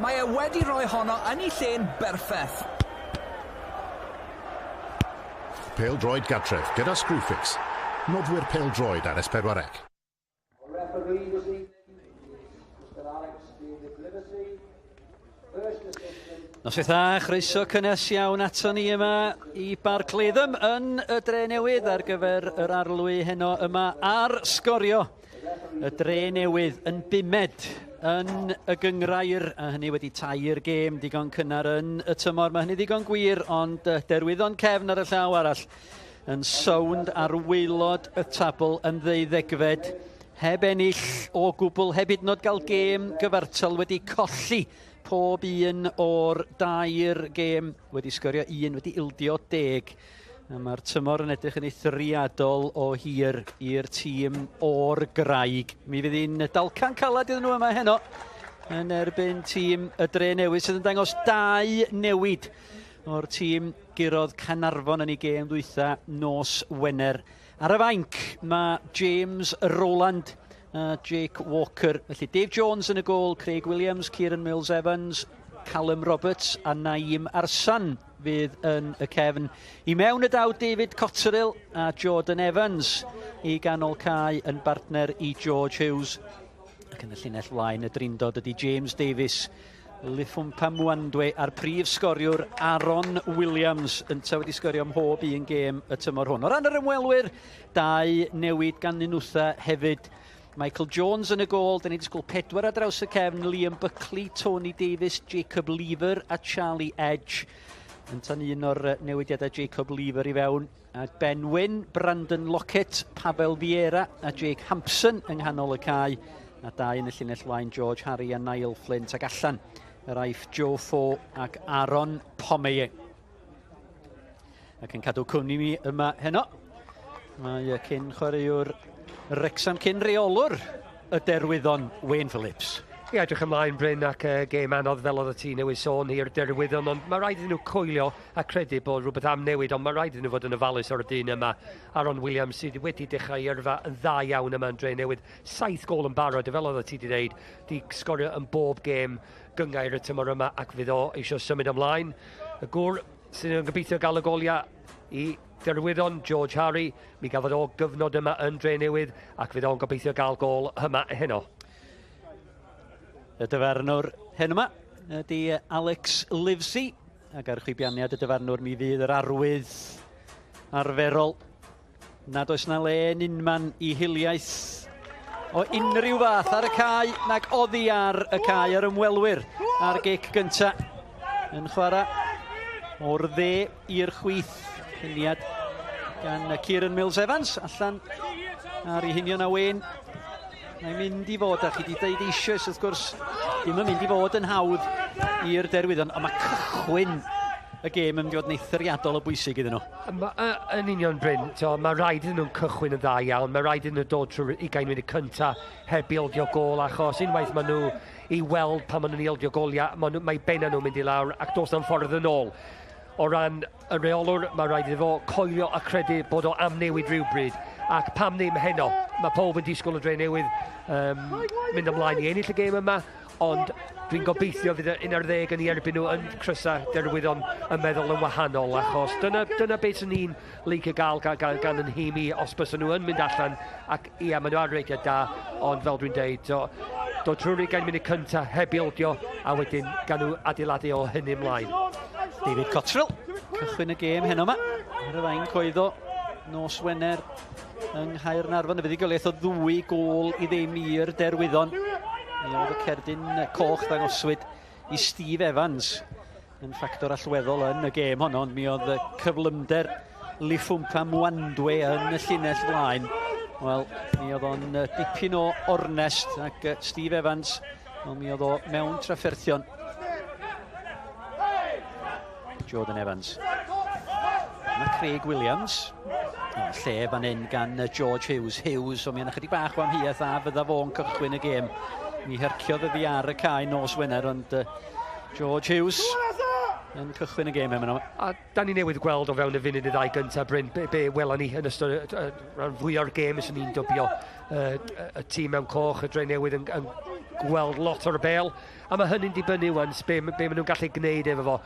Mae e wedi rhoi honno yn ei lle'n berffaith. Pêl-droed gartref gyda Screwfix. Nodwyr pêl-droed ar S4C. Noswaith dda, chroeso cynnes iawn ato ni yma i Barclaetham yn y Drenewydd ar gyfer yr arlwy heno yma ar Sgorio. Y Drenewydd yn bumed yn y gyngrair, a hynny wedi tai'r gêm digon cynnar yn y tymor. Mae hynny digon gwir, ond Derwyddon Cefn ar y llaw arall yn sownd ar waelod y tabl yn 12fed. Heb ennill o gwbl, heb hyd yn oed gael gêm gyfartal, wedi colli pob un o'r 2 gêm, wedi sgorio 1, wedi ildio 10. Mae'r tymor yn edrych yn eithriadol o hir i'r tîm o'r graig. Mi fydd hi'n dalcan calad iddyn nhw yma heno yn erbyn tîm y Drenewydd sydd yn dangos 2 newid o'r tîm gurodd Caernarfon yn ei gêm ddwytha nos Wener. Ar y fainc mae James Rowland a Jake Walker. Felly Dave Jones yn y gôl, Craig Williams, Kieran Mills-Evans, Callum Roberts a Naim Arsan fydd yn y cefn. I mewn y daw David Cotterill a Jordan Evans i ganol cae yn partner i George Hughes. Ac yn y llinell flaen y drindod ydy James Davies, Lifumpa Mwandwe a'r prif sgoriwr Aaron Williams yn wedi sgorio ym mhob un gêm y tymor hwn. O ran yr ymwelwyr, 2 newid gan Nunwtha hefyd. Michael Jones yn y gôl, da ni wedi sgwyl 4 ar draws y cefn, Liam Buckley, Tony Davis, Jacob Lever a Charlie Edge. Yn tan un o'r newidiadau Jacob Lever i fewn. A Ben Wyn, Brandon Lockett, Pavel Vieira a Jake Hampson yng nghanol y cae. A 2 yn y llinell flaen, George Harry a Niall Flint ac allan yr aif Joe Fo ac Aaron Pomeye. Ac yn cadw cwmni mi yma heno. Mae cyn chwaraewr Wrexham, cyn reolwr y Derwyddon, Wayne Phillips. Ie, edrych ymlaen Bryn ac gêm anodd fel oedd y tîm newydd sôn i'r Derwyddon, ond mae rhaid iddyn nhw coelio a credu bod rhywbeth am newid, ond mae rhaid iddyn nhw fod yn ofalus o'r dyn yma. Aaron Williams sydd wedi dechrau yrfa yn dda iawn yma yn Drenewydd. 7 gôl yn barod, fel oedd y tîm wedi dweud, di sgorio yn bob gêm gyngair y tymor yma ac fydd o eisiau symud ymlaen. Y gŵr sydd yn gobeithio gael y goliau i Derwyddon, George Harry, mi gafodd o gyfnod yma yn Drenewydd ac fydd o'n gobeithio gael gôl yma heno. Y dyfarnwr hyn yma ydy Alex Livesey, ac ar chwibianiad y dyfarnwr mi fydd yr arwydd arferol. Nad oes na le yn unman i hiliaeth o unrhyw fath ar y cae nag oddi ar y cae ar ymwelwyr a'r gic gynta yn chwarae o'r dde i'r chwith. Hyniad gan Kieran Mills-Evans allan ar ei hynio na Wayne. Mae'n mynd i fod, a chi wedi dweud eisoes, wrth gwrs, ddim yn mynd i fod yn hawdd i'r Derwyddon, ond mae cychwyn y gêm yn mynd i fod yn eithriadol o bwysig iddyn nhw. Yn union Bryn, mae rhaid iddyn nhw'n cychwyn yn dda iawn, mae rhaid iddyn nhw dod trwy 20 munud cynta heb ildio gôl, achos unwaith maen nhw i weld pan maen nhw'n ildio gôliau, mae benna nhw'n mynd i lawr ac dos na'n ffordd yn ôl. O ran y reolwr, mae rhaid iddo fo coelio a credu bod o am newid rhywbryd. Ac pam ddim heno, mae pob yn disgwyl y Drenewydd mynd ymlaen i ennill y gêm yma, ond dwi'n gobeithio fydd un ar 10 yn ei erbyn nhw yn crysa Derwyddon yn meddwl yn wahanol, achos dyna beth sy'n ni'n licio gael gan yn himi os bys nhw yn mynd allan, ac ie, maen nhw ar reidiau da, ond fel dwi'n deud, dod trwy'r 20 munud cynta heb ildio, a wedyn gan nhw adeiladu o hynny ymlaen. David Cotterill, cychwyn y gêm heno yma, ar y fain coeddo nos Wener yng Nghaernarfon. Y fuddigoliaeth o 2 gôl i ddim i'r Derwyddon. Mi oedd y cerdyn coch ddangoswyd i Steve Evans yn ffactor allweddol yn y gêm honno, ond mi oedd y cyflymder Lifumpa Mwandwe yn y llinell flaen. Wel, mi oedd o'n dipyn o ornest, ac Steve Evans, mi oedd o mewn trafferthion. Jordan Evans. Mae Craig Williams. Lle fan hyn gan George Hughes. Hughes, o mi yna chydig bach o amheuaeth a fydda fo'n cychwyn y gêm. Mi herciodd y ar y cae nos Wener, ond George Hughes yn cychwyn y gêm yma. A da ni newydd gweld o fewn y funud y 2 gyntaf, Bryn, be welon ni yn ystod rhan fwy o'r gêm ys ni'n dybio y tîm mewn coch, y Drenewydd yn gweld lot o'r bêl, a mae hynny'n dibynnu wan be maen nhw'n gallu gwneud efo fo.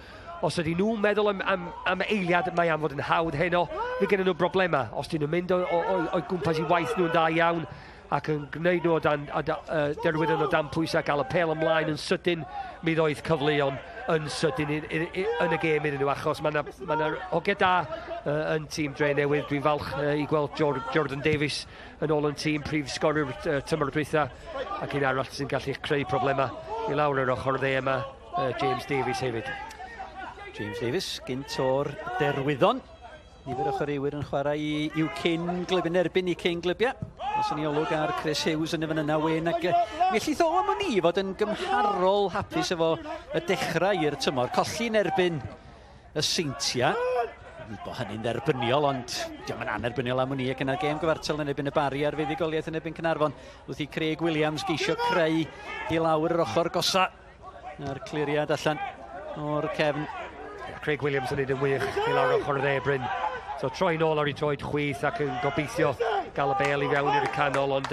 Os ydy nhw'n meddwl am eiliad, mae am fod yn hawdd heno, fe gen nhw broblema. Os dyn nhw'n mynd o'i gwmpas i waith nhw'n da iawn, ac yn gwneud nhw Derwyddon o dan pwysau, gael y pêl ymlaen yn sydyn, mi ddoedd cyfleon yn sydyn yn y gêm iddyn nhw, achos mae yna hogiau da yn tîm Drenewydd. Dwi'n falch i gweld Jordan Davies yn ôl yn tîm prif sgorio'r tymor dwytha, ac un arall sy'n gallu creu problema i lawr yr ochr dde yma, James Davies hefyd. James Davies, gynt o'r Derwyddon. Nifer o chwaraewyr yn chwarae i'w cyn glybyn erbyn i cyn glybiau. Os yn ei olwg ar Chris Hughes yn efo yna wen. Ac mi allu ddo am ni fod yn gymharol hapus efo y dechrau i'r tymor. Colli'n erbyn y Seintia. Nid bod hynny'n dderbyniol, ond diolch yn anerbyniol am hwnni ac yna gêm gyfartal yn ebyn y Bari ar fuddugoliaeth yn ebyn Cynarfon. Wrth i Craig Williams geisio creu i lawr yr ochr gosa. A'r cliriad allan o'r cefn. Craig Williams yn neud yn wych i lawr ochr dde, Bryn. So troi nôl ar ei troed chwith ac yn gobeithio gael y bêl i fewn i'r canol, ond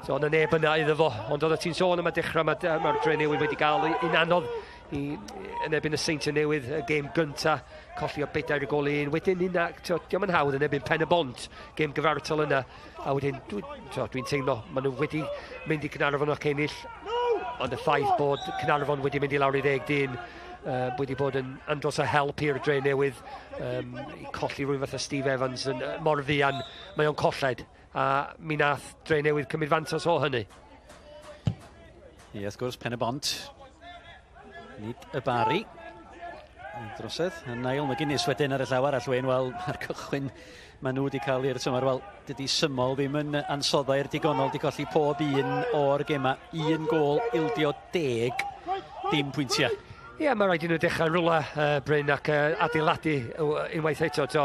so yna neb yna iddo fo. Ond oedd ti'n sôn am y dechrau, mae'r Drenewydd wedi cael un anodd yn ebyn y Seintia Newydd, y gêm gynta, colli o bedair y gol un. Wedyn diolch yn hawdd yn ebyn Pen-y-bont, gêm gyfartal yna. A wedyn, dwi'n teimlo, maen nhw wedi mynd i Cynarfon ac ennill, ond y ffaith bod Cynarfon wedi mynd i lawr i 10 dyn, wedi bod yn andros o help i'r Drenewydd, i colli rhywun fath o Steve Evans yn mor ddian, mae o'n colled, a mi nath Drenewydd cymryd fantas o hynny. Ie, wrth gwrs, Pen-y-bont. Nid y Bari. Drosedd. Niall McGuinness wedyn ar y llaw arall wein, wel, ar cychwyn maen nhw wedi cael i'r tymor. Wel, dydy symol ddim yn ansoddau'r digonol, di colli pob un o'r gema. Un gol ildio 10, dim pwyntiau. Ie, mae rhaid i nhw dechrau rwla, Bryn, ac adeiladu unwaith eto,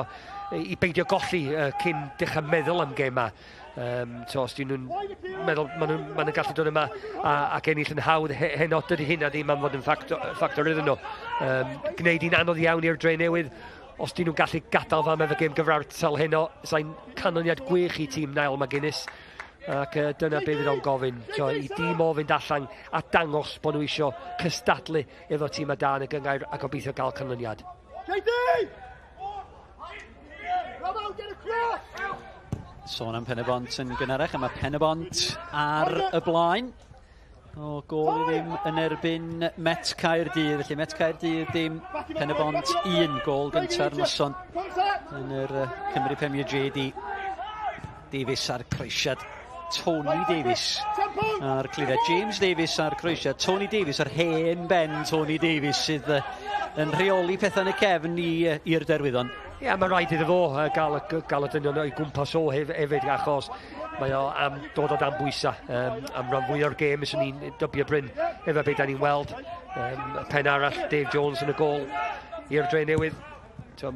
i beidio golli cyn dechrau meddwl am gema. Os dyn nhw'n meddwl, maen nhw'n gallu dod yma ac ennill yn hawdd heno, dydy hynna ddim am fod yn ffactor iddyn nhw. Gwneud un anodd iawn i'r Drenewydd, os dyn nhw'n gallu gadael fam efo gêm gyfartal heno, sa'n canlyniad gwych i tîm Niall McGuinness. Ac dyna be fydd o'n gofyn, i dîm o fynd allan a dangos bod nhw isio cystadlu efo tîm a dan y gyngair a gobeithio gael canlyniad. Sôn am Pen-y-bont yn gynharach, a mae Pen-y-bont ar y blaen. O gol i ddim yn erbyn Met Caerdydd, felly Met Caerdydd dim, Pen-y-bont 1 gol gynta'r noson yn yr Cymru Premier JD. Davies ar croesiad, Tony Davies a'r cliriad, James Davies a'r croesiad, Tony Davies, yr hen ben Tony Davies sydd yn rheoli pethau yn y cefn i'r Derwyddon. Ie, mae'n rhaid iddo fo gael y dynion o'i gwmpas o hefyd, achos mae o am dod o dan bwysau, am ran fwy o'r gêm, ysyn ni'n dybio Bryn efo beth da ni'n weld. Pen arall, Dave Jones yn y gol i'r Drenewydd.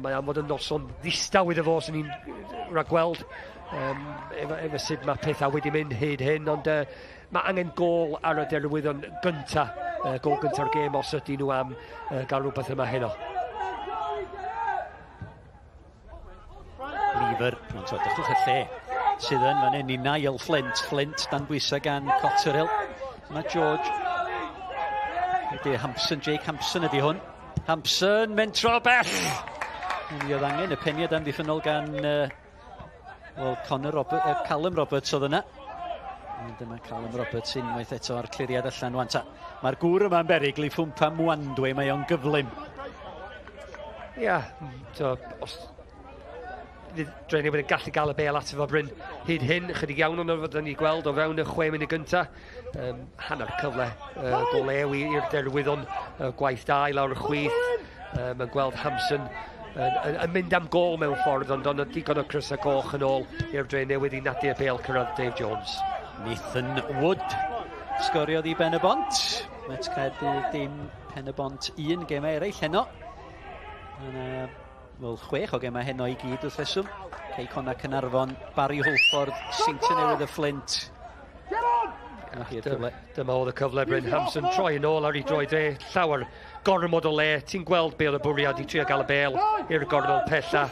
Mae am fod yn noson ddistaw iddo fo, sy'n ni'n rhagweld. Efo sut mae pethau wedi mynd hyd hyn, ond mae angen gol ar y Derwyddon gynta, gol gynta'r gêm os ydy nhw am gael rhywbeth yma heno. Lever, ond dychwch y lle sydd yn fan hyn i Niall Flint dan bwysau gan Cotterill. Mae George. Ydy Jake Hampson ydy hwn. Hampson, mynd tro bell! Oedd angen y peniad amddiffynol gan Callum Roberts oedd yna. Dyma Callum Roberts unwaith eto ar cliriad allan wan. Mae'r gŵr yma'n berig, li ffwmpa Mwandwe, mae o'n gyflym. Ia, os Drenewydd yn gallu gael y bêl at efo Bryn hyd hyn, chydig iawn o'n fod ni gweld o fewn y 6 munud gynta. Hanner cyfle, gol ewi i'r Derwyddon, gwaith da i lawr y chwith. Mae'n gweld Hampson yn mynd am gol mewn ffordd, ond ond digon o crys a goch yn ôl i'r Drenewydd i nadu y bêl cyrraedd Dave Jones. Nathan Wood sgoriodd i Pen-y-bont. Met Caerdydd dim, Pen-y-bont 1 gemau eraill heno. Wel, 6 o gemau heno i gyd wrth reswm. Cei Conna Cynarfon, Barry Holford, Seintia Newydd y Flint. Dyma oedd y cyfle, Bryn Hampson troi yn ôl ar ei droed e, llawer gormod o le. Ti'n gweld be oedd y bwriad i trio gael y bêl i'r gornol pella,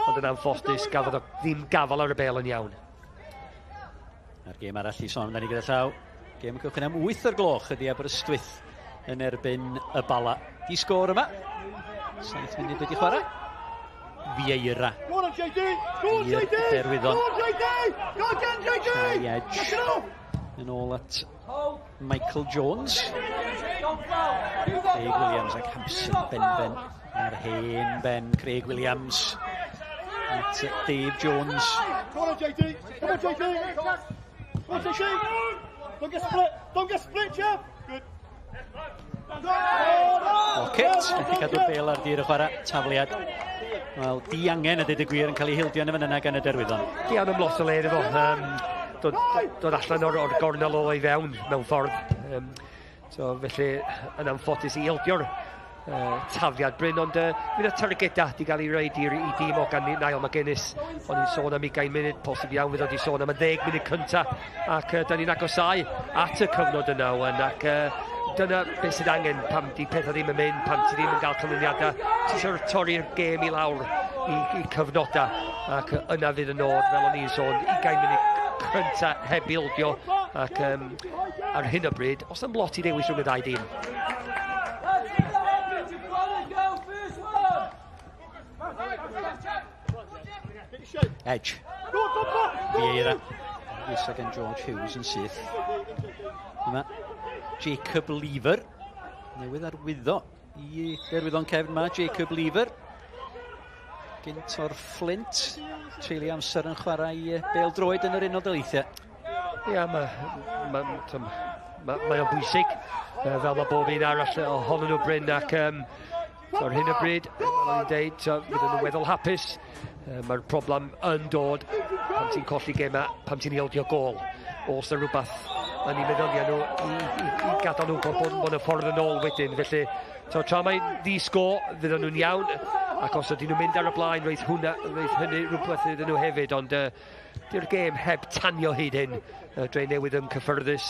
ond yn anffodus, gafodd o ddim gafal ar y bêl yn iawn. A'r gêm arall i sôn amdani gyda llaw. Gêm y cychwyn am 8 o'r gloch ydi Aberystwyth yn erbyn y Bala. Di sgôr yma. 7 munud wedi chwarae. Vieira. I'r Derwyddon. Try edge. Yn ôl at Michael Jones. Craig Williams ac Hampson ben. Ar hen ben Craig Williams. At Dave Jones. Come on, JD. Come on, JD. Come on, JD. Don't get split. Don't get split, Jeff. Good. Pocket. Wedi cadw bel ar dir y chwarae. Tafliad. Wel, di angen ydy y gwir yn cael ei hildio yn y fan yna gan y Derwyddon. Di angen lot o le iddo fo. Dod allan o'r gornel o i fewn mewn ffordd. So felly yn anffodus i ildio'r tafliad Bryn, ond fydd y targeda di gael ei roed i dîm o gan Niall McGuinness. O'n i'n sôn am 20 munud, posib iawn fydd o'n sôn am y 10 munud cynta, ac da ni'n agosau at y cyfnod yna, ac dyna beth sydd angen pam di pethau ddim yn mynd, pam ti ddim yn cael canlyniadau. Ti eisiau torri'r gêm i lawr i cyfnodau, ac yna fydd y nod, fel o'n i'n sôn, 20 munud cynta heb ildio, ac ar hyn o bryd, os am lot i ddewis rhwng y ddau dîm. Edge. Vieira. Isa gan George Hughes yn syth. Yma Jacob Lever. Newydd arwyddo i Derwyddon Cefn yma, Jacob Lever. Gynt o'r Flint. Treulio amser yn chwarae i Pêl-droed yn yr Unol Daleithiau. Ia, mae o'n bwysig. Fel mae bob un arall ohonyn nhw Bryn, ac ar hyn o bryd, fel o'n i'n deud, fydd nhw'n weddol hapus. Mae'r problem yn dod pan ti'n colli gemau, pan ti'n ildio gol. Os yna rhywbeth yn ei meddyliau nhw i gadael nhw bod y ffordd yn ôl wedyn. Felly, tra mae ddisgo, fydden nhw'n iawn, ac os ydyn nhw'n mynd ar y blaen, roedd hynny rhywbeth iddyn nhw hefyd, ond di'r gêm heb tanio hyd hyn. Drenewydd yn cyffyrddus,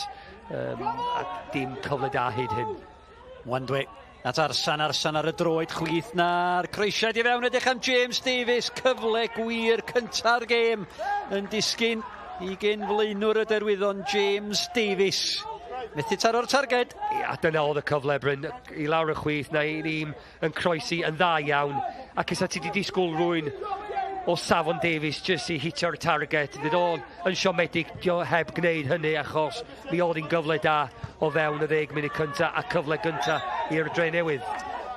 ac dim cyfle da hyd hyn. Wandwe. At arsan ar y droed chwith na'r croesiad i fewn edrych am James Davies. Cyfle gwir cynta'r gêm yn disgyn i gyn-flaenwr y Derwyddon James Davies. Methu taro'r targed. Ia, dyna oedd y cyfle Bryn. I lawr y chwith, na i ni'n yn croesi yn dda iawn. Ac ys ti wedi disgwyl rwy'n o safon Davies jyst i hitio'r target. Fydd o'n yn siomedig heb gwneud hynny, achos mi oedd hi'n gyfle da o fewn y 10 munud cynta a cyfle gynta i'r Drenewydd.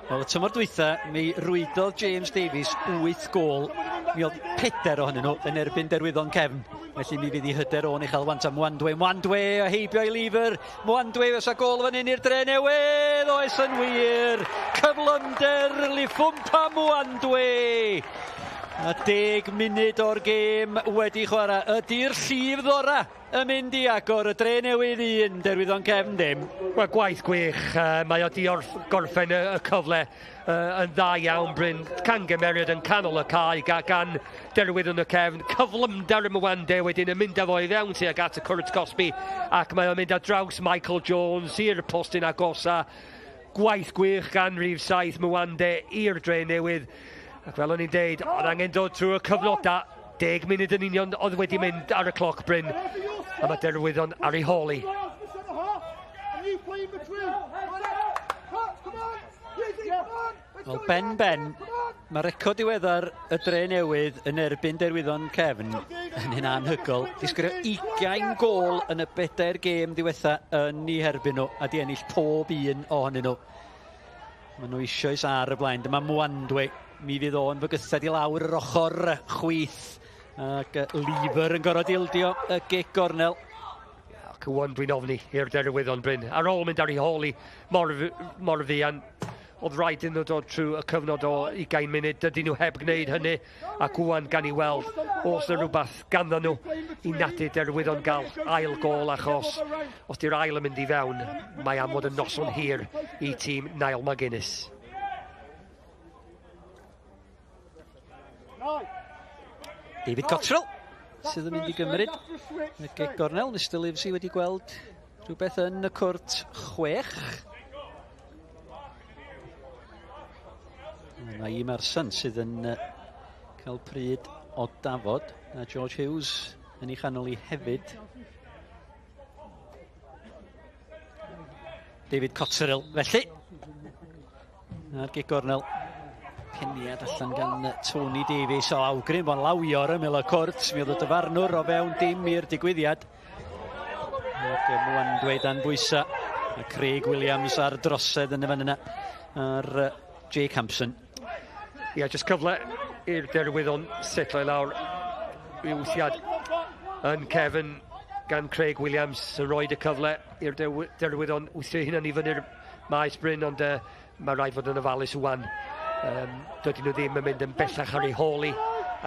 Wel, y tymor dwytha, mi rwydodd James Davies 8 gol. Mi oedd 4 ohonyn nhw yn erbyn Derwyddon Cefn. Felly mi fydd i hyder o'n i chael want am Mwandwe. Mwandwe a heibio i Lever. Mwandwe fysa gol fan hyn i'r Drenewydd. Oes yn wir. Cyflymder Liffwmpa Mwandwe. A 10 munud o'r gêm wedi chwarae. Ydy'r llif ddora yn mynd i agor y Drenewydd 1, Derwyddon Cefn dim. Wel, gwaith gwych. Mae o di gorffen y cyfle yn dda iawn Bryn. Cangymeriad yn canol y cae gan Derwyddon Cefn. Cyflymder y Mwande wedyn yn mynd â fo i fewn tuag at y Cwrt Cosby. Ac mae o'n mynd â draws Michael Jones i'r postyn agosa. Gwaith gwych gan rhif 7 Mwande i'r Drenewydd. Ac fel o'n i'n deud, oedd angen dod trwy y cyfnodau. 10 munud yn union oedd wedi mynd ar y cloc Bryn. A mae Derwyddon ar ei holi. Wel, ben, mae record diweddar y Drenewydd yn erbyn Derwyddon Cefn yn hyn anhygol. Di sgorio 20 gol yn y 4 gêm diwetha yn ei herbyn nhw, a di ennill pob un ohonyn nhw. Mae nhw eisoes ar y blaen. Dyma Mwandwe. Mi fydd o'n fygythad i lawr yr ochr chwith. Ac Lever yn gorod ildio y gic gornel. Ac wan dwi'n ofni i'r Derwyddon Bryn. Ar ôl mynd ar ei holi mor fuan. Oedd rhaid yn dod trwy y cyfnod o 20 munud. Dydyn nhw heb gwneud hynny. Ac wan gan i weld os yna rhywbeth ganddo nhw i nadu Derwyddon gael ail gol, achos os di'r ail yn mynd i fewn, mae am fod yn noson hir i tîm Niall McGuinness. David Cottrell sydd yn mynd i gymryd y gic gornel. Mr Livesey wedi gweld rhywbeth yn y cwrt 6. Mae Emerson sydd yn cael pryd o Dafod, a George Hughes yn ei chanol i hefyd. David Cotterill felly. A'r gig gornel. Peniad allan gan Tony Davies o awgrym bo'n lawio'r ymyl y cwrt. Mi oedd y dyfarnwr o fewn dim i'r digwyddiad. Ac Mwandwe dan bwysa. A Craig Williams ar drosedd yn y fan yna. A'r Jake Hampson. Ie, jyst cyfle i'r Derwyddon setlo i lawr i wythiad yn Cefn gan Craig Williams yn roed y cyfle i'r Derwyddon wythio hynny i fyny'r maes Bryn, ond mae rhaid fod yn ofalus wan. Dydyn nhw ddim yn mynd yn bellach ar ei holi,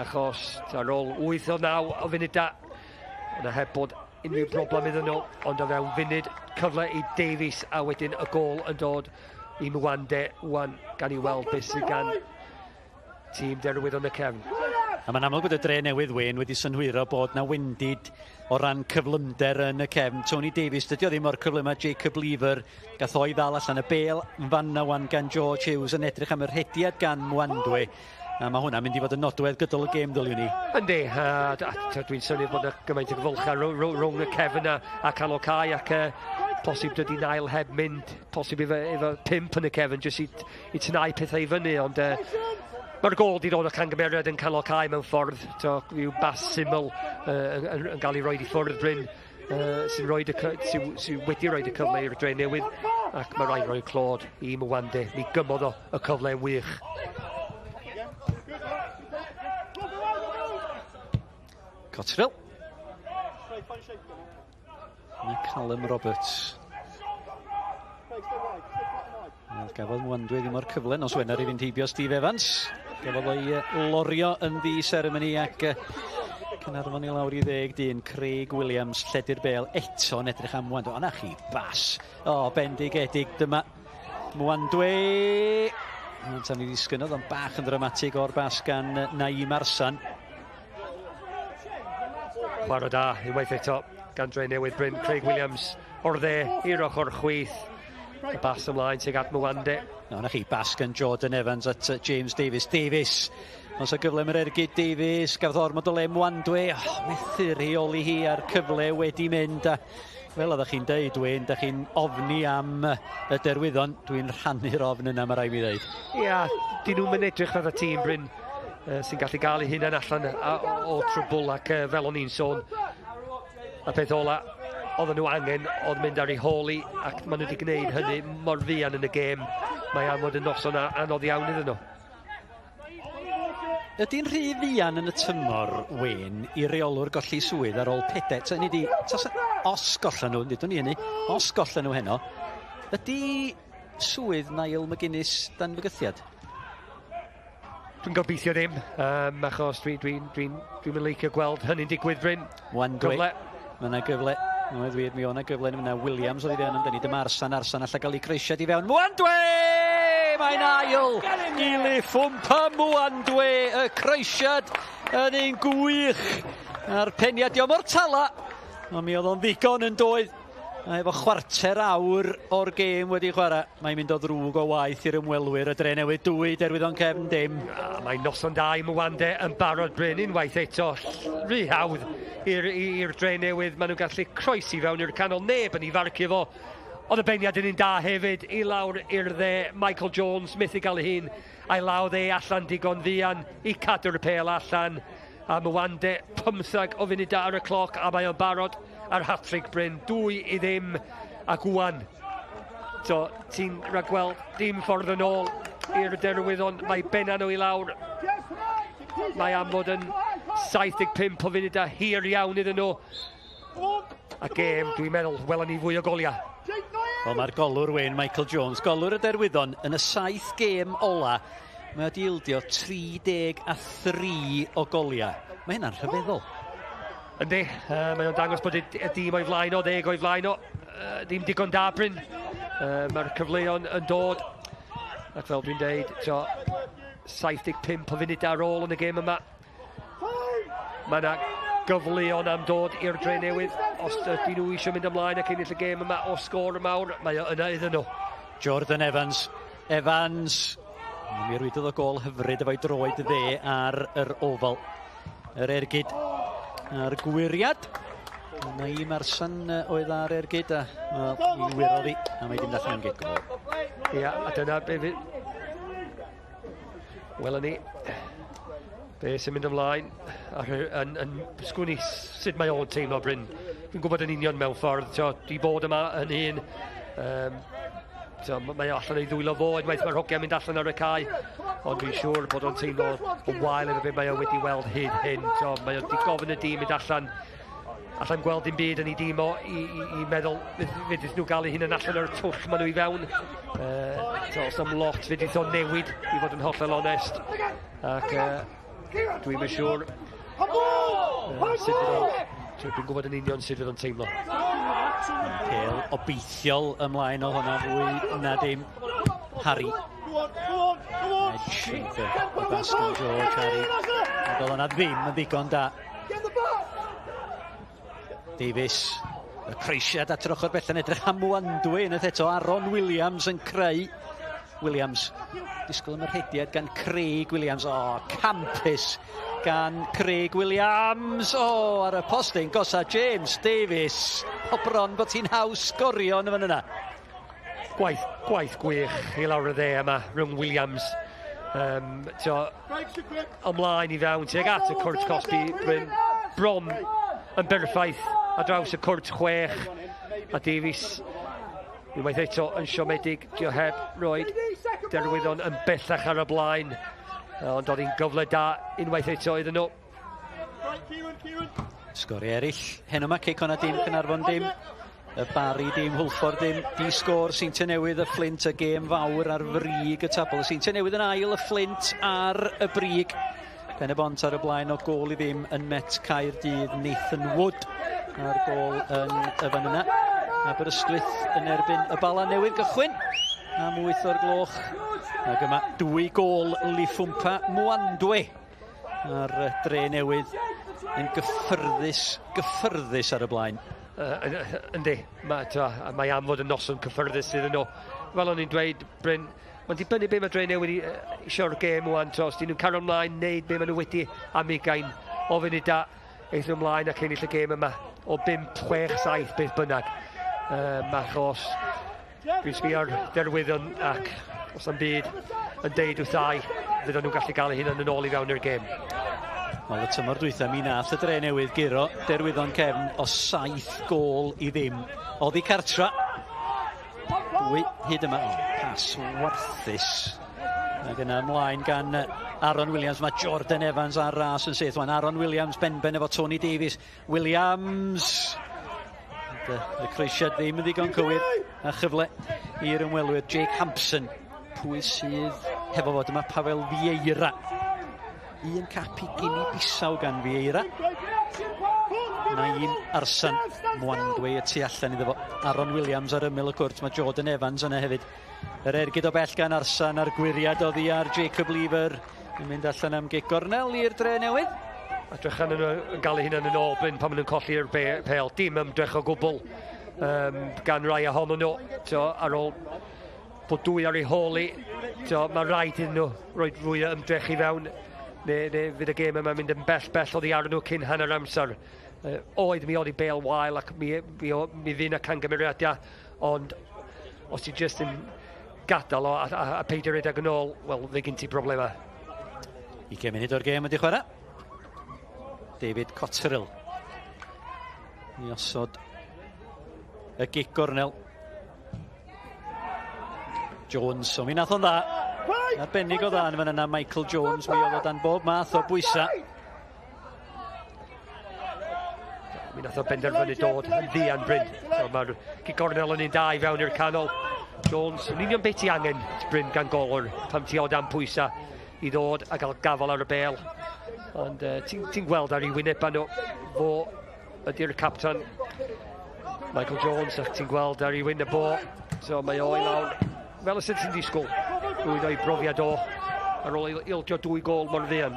achos ar ôl 8 o 9 o funudau yna heb bod unrhyw broblem iddyn nhw, ond o fewn funud cyfle i Davies a wedyn y gol yn dod i Mwande wan gan i weld beth sydd gan tîm Derwyddon y Cefn. A mae'n amlwg bod y Drenewydd Wyn wedi synhwyro bod na wendid o ran cyflymder yn y Cefn. Tony Davies, dydy o ddim o'r cyflymau. Jacob Lever gath o'i ddal allan y bêl yn fanna wan gan George Hughes yn edrych am yr hediad gan Mwandwe. A mae hwnna'n mynd i fod yn nodwedd gydol y gêm ddyliwn ni. Yndi, dwi'n synnu bod y gymaint o gyfylcha rhwng y Cefn a Calocai, ac posib dydy Nail heb mynd, posib efo 5 yn y Cefn jyst i tynau pethau i fyny, ond mae'r gol di dod o cangymeriad yn Calocai mewn ffordd, yw bas syml yn cael ei roed i ffwrdd Bryn, sy'n wedi roed y cyfle i'r Drenewydd, ac mae rhaid roi clod i Mwande. Mi gymodd o y cyfle yn wych. Cotterill. A Callum Roberts. Gafodd Mwandwe ddim o'r cyfle nos Wener i fynd heibio Steve Evans. Gafodd o'i lorio yn ddi-seremoni ac Cynarfon i lawr i 10 dyn. Craig Williams lledu'r bêl eto'n edrych am Mwandwe. O, na chi, bas. O, bendigedig dyma Mwandwe. Tan i ddisgynodd ond bach yn dramatig o'r bas gan Naim Arsan. Chwarae da, unwaith eto gan Drenewydd Bryn. Craig Williams o'r dde i'r ochr chwith. Y bas ymlaen sy'n at Mwande. O, na chi, bas gan Jordan Evans at James Davies. Davies, os y gyfle mae'r ergyd Davies, gafodd ormod o le Mwandwe. Methu rheoli hi ar cyfle wedi mynd. A fel oeddech chi'n deud, Wyn, da chi'n ofni am y Derwyddon. Dwi'n rhannu'r ofn yna, mae rai mi ddeud. Ia, dyn nhw'n mynd edrych fath y tîm Bryn sy'n gallu gael ei hunain allan o trwbl, ac fel o'n i'n sôn, a peth ola oedden nhw angen oedd mynd ar ei holi, ac maen nhw wedi gwneud hynny mor fuan yn y gêm. Mae am fod yn noson anodd iawn iddyn nhw. Ydy'n rhy fuan yn y tymor, Wyn, i reolwr golli swydd ar ôl 4? Os gollen nhw, dydyn ni hynny, os gollen nhw heno, ydy swydd Niall McGuinness dan fygythiad? Dwi'n gobeithio ddim, achos dwi'n mynd licio gweld hynny'n digwydd Bryn. Mwandwe, mae yna gyfle. Oedd wir, mi o'na gyfle yn yna. Williams oedd i fewn amdani. Dyma Arsan allai gael ei creisiad i fewn. Mwandwe! Mae'n ail! Gili ffwmpa Mwandwe! Y creisiad yn un gwych. A'r peniad diom o'r tala. Ond mi oedd o'n ddigon yn doedd. A efo chwarter awr o'r gêm wedi chwarae, mae'n mynd o ddrwg o waith i'r ymwelwyr. Y Drenewydd 2, Derwyddon Cefn dim. Mae'n noson da i Mwande yn barod Bryn unwaith eto. Rhy hawdd i'r Drenewydd. Maen nhw'n gallu croesi fewn i'r canol. Neb yn ei farcio fo. Oedd y beiniad yn un da hefyd i lawr i'r dde. Michael Jones, mythu gael ei hun. A'i law dde allan digon fuan i cadw'r pêl allan. A Mwande 15 o funudau ar y cloc, a mae o'n barod ar hat-trick Bryn. 2-0 a gwan. Ti'n rhagweld dim ffordd yn ôl i'r Derwyddon. Mae benna nhw i lawr. Mae am fod yn 75 o funudau hir iawn iddyn nhw. A gêm, dwi'n meddwl, welon ni fwy o goliau. Wel, mae'r golwr Wyn, Michael Jones, golwr y Derwyddon, yn y 7 gêm ola, mae wedi ildio 33 o goliau. Mae hynna'n rhyfeddol. Yndi, mae o'n dangos bod y dîm o'i flaen o, 10 o'i flaen o. Ddim digon da Bryn. Mae'r cyfleon yn dod. Ac fel dwi'n deud, 75 o funudau ar ôl yn y gêm yma. Mae yna gyfleon am dod i'r Drenewydd. Os ydyn nhw eisiau mynd ymlaen ac ennill y gêm yma o sgôr y mawr, mae yna iddyn nhw. Jordan Evans. Mi rwydodd o gol hyfryd efo'i droed dde ar yr ofal. Yr ergyd a'r gwiriad. Yna i Marsan oedd ar ergyd a i wirodd hi a mae ddim allan yn gigol. Ia, a dyna be fi... Wel ni, be sy'n mynd ymlaen yn sgwni sut mae o'n teimlo Bryn. Fi'n gwybod yn union mewn ffordd, di bod yma yn un. Mae allan ei ddwylo fo, unwaith mae'r hogiau'n mynd allan ar y cae, ond fi'n siŵr bod o'n teimlo o wael yn y beth mae o wedi weld hyn. Mae o wedi gofyn y dîm mynd allan gweld dim byd yn ei dîm o i meddwl fydd nhw gael eu hunan allan o'r twll maen nhw i fewn. Os am lot fydd eitho newid i fod yn hollol onest, ac dwi'n yn siŵr dwi'n gwybod yn union sut fydd o'n teimlo. Pêl obeithiol ymlaen o hwnna fwy na dim Harry. Edge o Baston George Harry. Ond oedd hwnna ddim yn ddigon da. Davies, y creisiad at yr ochr bell yn edrych am Wandwy, unwaith eto Aaron Williams yn creu. Williams, disgwyl am yr hediad gan Craig Williams. Campus gan Craig Williams. Ar y postyn gosa James Davies. O bron bod hi'n haws sgorio yn y fan yna. Gwaith gwych i lawr y dde yma rhwng Williams. Ymlaen i fewn tuag at y cwrt Cosby. Bron yn berffaith a draws y cwrt 6. A Davies, unwaith eto yn siomedig, heb roed Derwyddon yn bellach ar y blaen. Ond oedd hi'n gyfle da unwaith eto iddyn nhw. Sgorio eraill, hen yma Ceic honna dim Cynarfon dim. Y Bari dim Hwlffordd dim. Di sgôr Seintiau Newydd y Fflint, y gêm fawr ar frig y tabl. Seintiau Newydd yn ail, y Fflint ar y brig. Pen y bont ar y blaen o gôl i ddim yn Met Caerdydd Nathan Wood a'r gôl yn y fan yna. Aberystwyth yn erbyn y Bala Newydd gychwyn am 8 o'r gloch. Ac yma 2 gôl Liffwmpa Mwandwy ar Drenewydd yn gyffyrddus ar y blaen. Yndi, mae am fod yn noson cyffyrddus iddyn nhw. Fel o'n i'n dweud, Bryn, mae'n dibynnu be mae Drenewydd eisiau'r gêm wan, os dyn nhw'n cario ymlaen, neud be maen nhw wedi am ugain, ofyn i da eith ymlaen ac ennill y gêm yma o 5-6-7 beth bynnag. Achos dwi'n sbio ar Derwyddon ac os am byd yn deud wrthau fydd nhw'n gallu gael eu hunan yn ôl i fewn i'r gêm. Wel, y tymor dwytha mi nath y Drenewydd giro Derwyddon Cefn o 7 gôl i ddim. Oddi cartra. 2 hyd yma. Pas warthus. Ac yna ymlaen gan Aaron Williams. Mae Jordan Evans ar ras yn syth. Aaron Williams benben efo Tony Davies. Williams. Y creisiad ddim yn ddigon cywir. A chyfle i'r ymwelwyr Jake Hampson. Pwy sydd hefo fod yma Pavel Vieira. 1 cap i Guinea-Bissau gan Vieira. Naim Arsan Mwandwy y tu allan iddo fo. Aaron Williams ar ymyl y cwrt. Mae Jordan Evans yna hefyd. Yr ergyd o bell gan Arsan a'r gwiriad oddi ar Jacob Lever. Yn mynd allan am gig gornel i'r Drenewydd. A drechan yn gael eu hunan yn ôl Bryn pan maen nhw'n colli'r pêl. Dim ymdrech o gwbl gan rai ohonyn nhw. Ar ôl bod 2 ar ei holi, mae rhaid iddyn nhw roed fwy ymdrech i fewn. Neu fydd y gêm yma mynd yn bell oddi ar nhw cyn hanner amser. Oedd mi oedd i bêl wael ac mi fydd yna camgymeriadau, ond os ti jyst yn gadael o a peidio redag yn ôl, wel, fe gyn ti broblema. 20 munud o'r gêm ydi chwarae. David Cotterill. I osod y gig gornel. Jones, o mi nath o'n dda. Arbennig o dda yn fan yna Michael Jones. Mi oedd o dan bob math o bwysa. Mi nath o benderfynu dod yn ddian Bryn. Mae'r gig gornel yn un da i fewn i'r canol. Jones, yn union beth ti angen Bryn gan golwr pam ti o dan pwysa i ddod a gael gafal ar y bêl. Ond ti'n gweld ar ei wyneb nhw, fo ydy'r captan Michael Jones, ac ti'n gweld ar ei wyneb bo. Mae o i lawr, fel y sydd sy'n disgwyl, rwy'n o'i brofiad o ar ôl ildio 2 gôl mor ddian.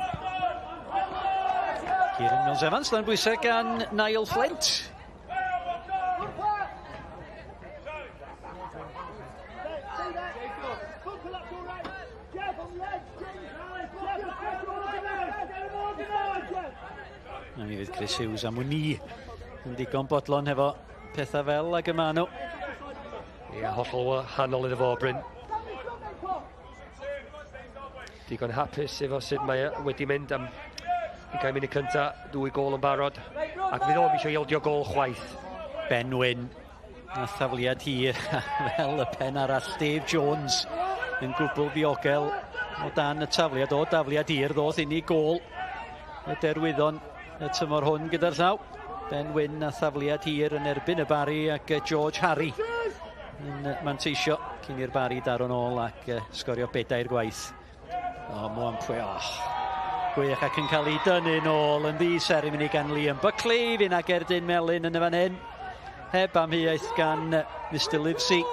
Kieran Mills Evans, dan bwysau gan Niall Flint. Mi fydd Chris Hughes am wni Yn digon bodlon hefo pethau fel ag yma nhw. Ie, hollol wahanol iddo fo, Bryn. Digon hapus efo sut mae wedi mynd am 20 munud cynta, 2 gôl yn barod. Ac fydd o'n eisiau ildio gôl chwaith. Ben Wyn, a thafliad hir, fel y pen arall. Dave Jones yn gwbl ddiogel o dan y tafliad. O dafliad hir, ddoth unig gôl y Derwyddon y tymor hwn gyda'r llaw. Ben Wyn a thafliad hir yn erbyn y Bari ac George Harry yn manteisio cyn i'r Bari daro nôl ac sgorio 4 gwaith. O, Mwan Pwy, gwych ac yn cael ei dynnu nôl yn ddi-serimoni gan Liam Buckley. Fy'n Gerdyn Melyn yn y fan hyn. Heb amheuaeth gan Mr Livesey.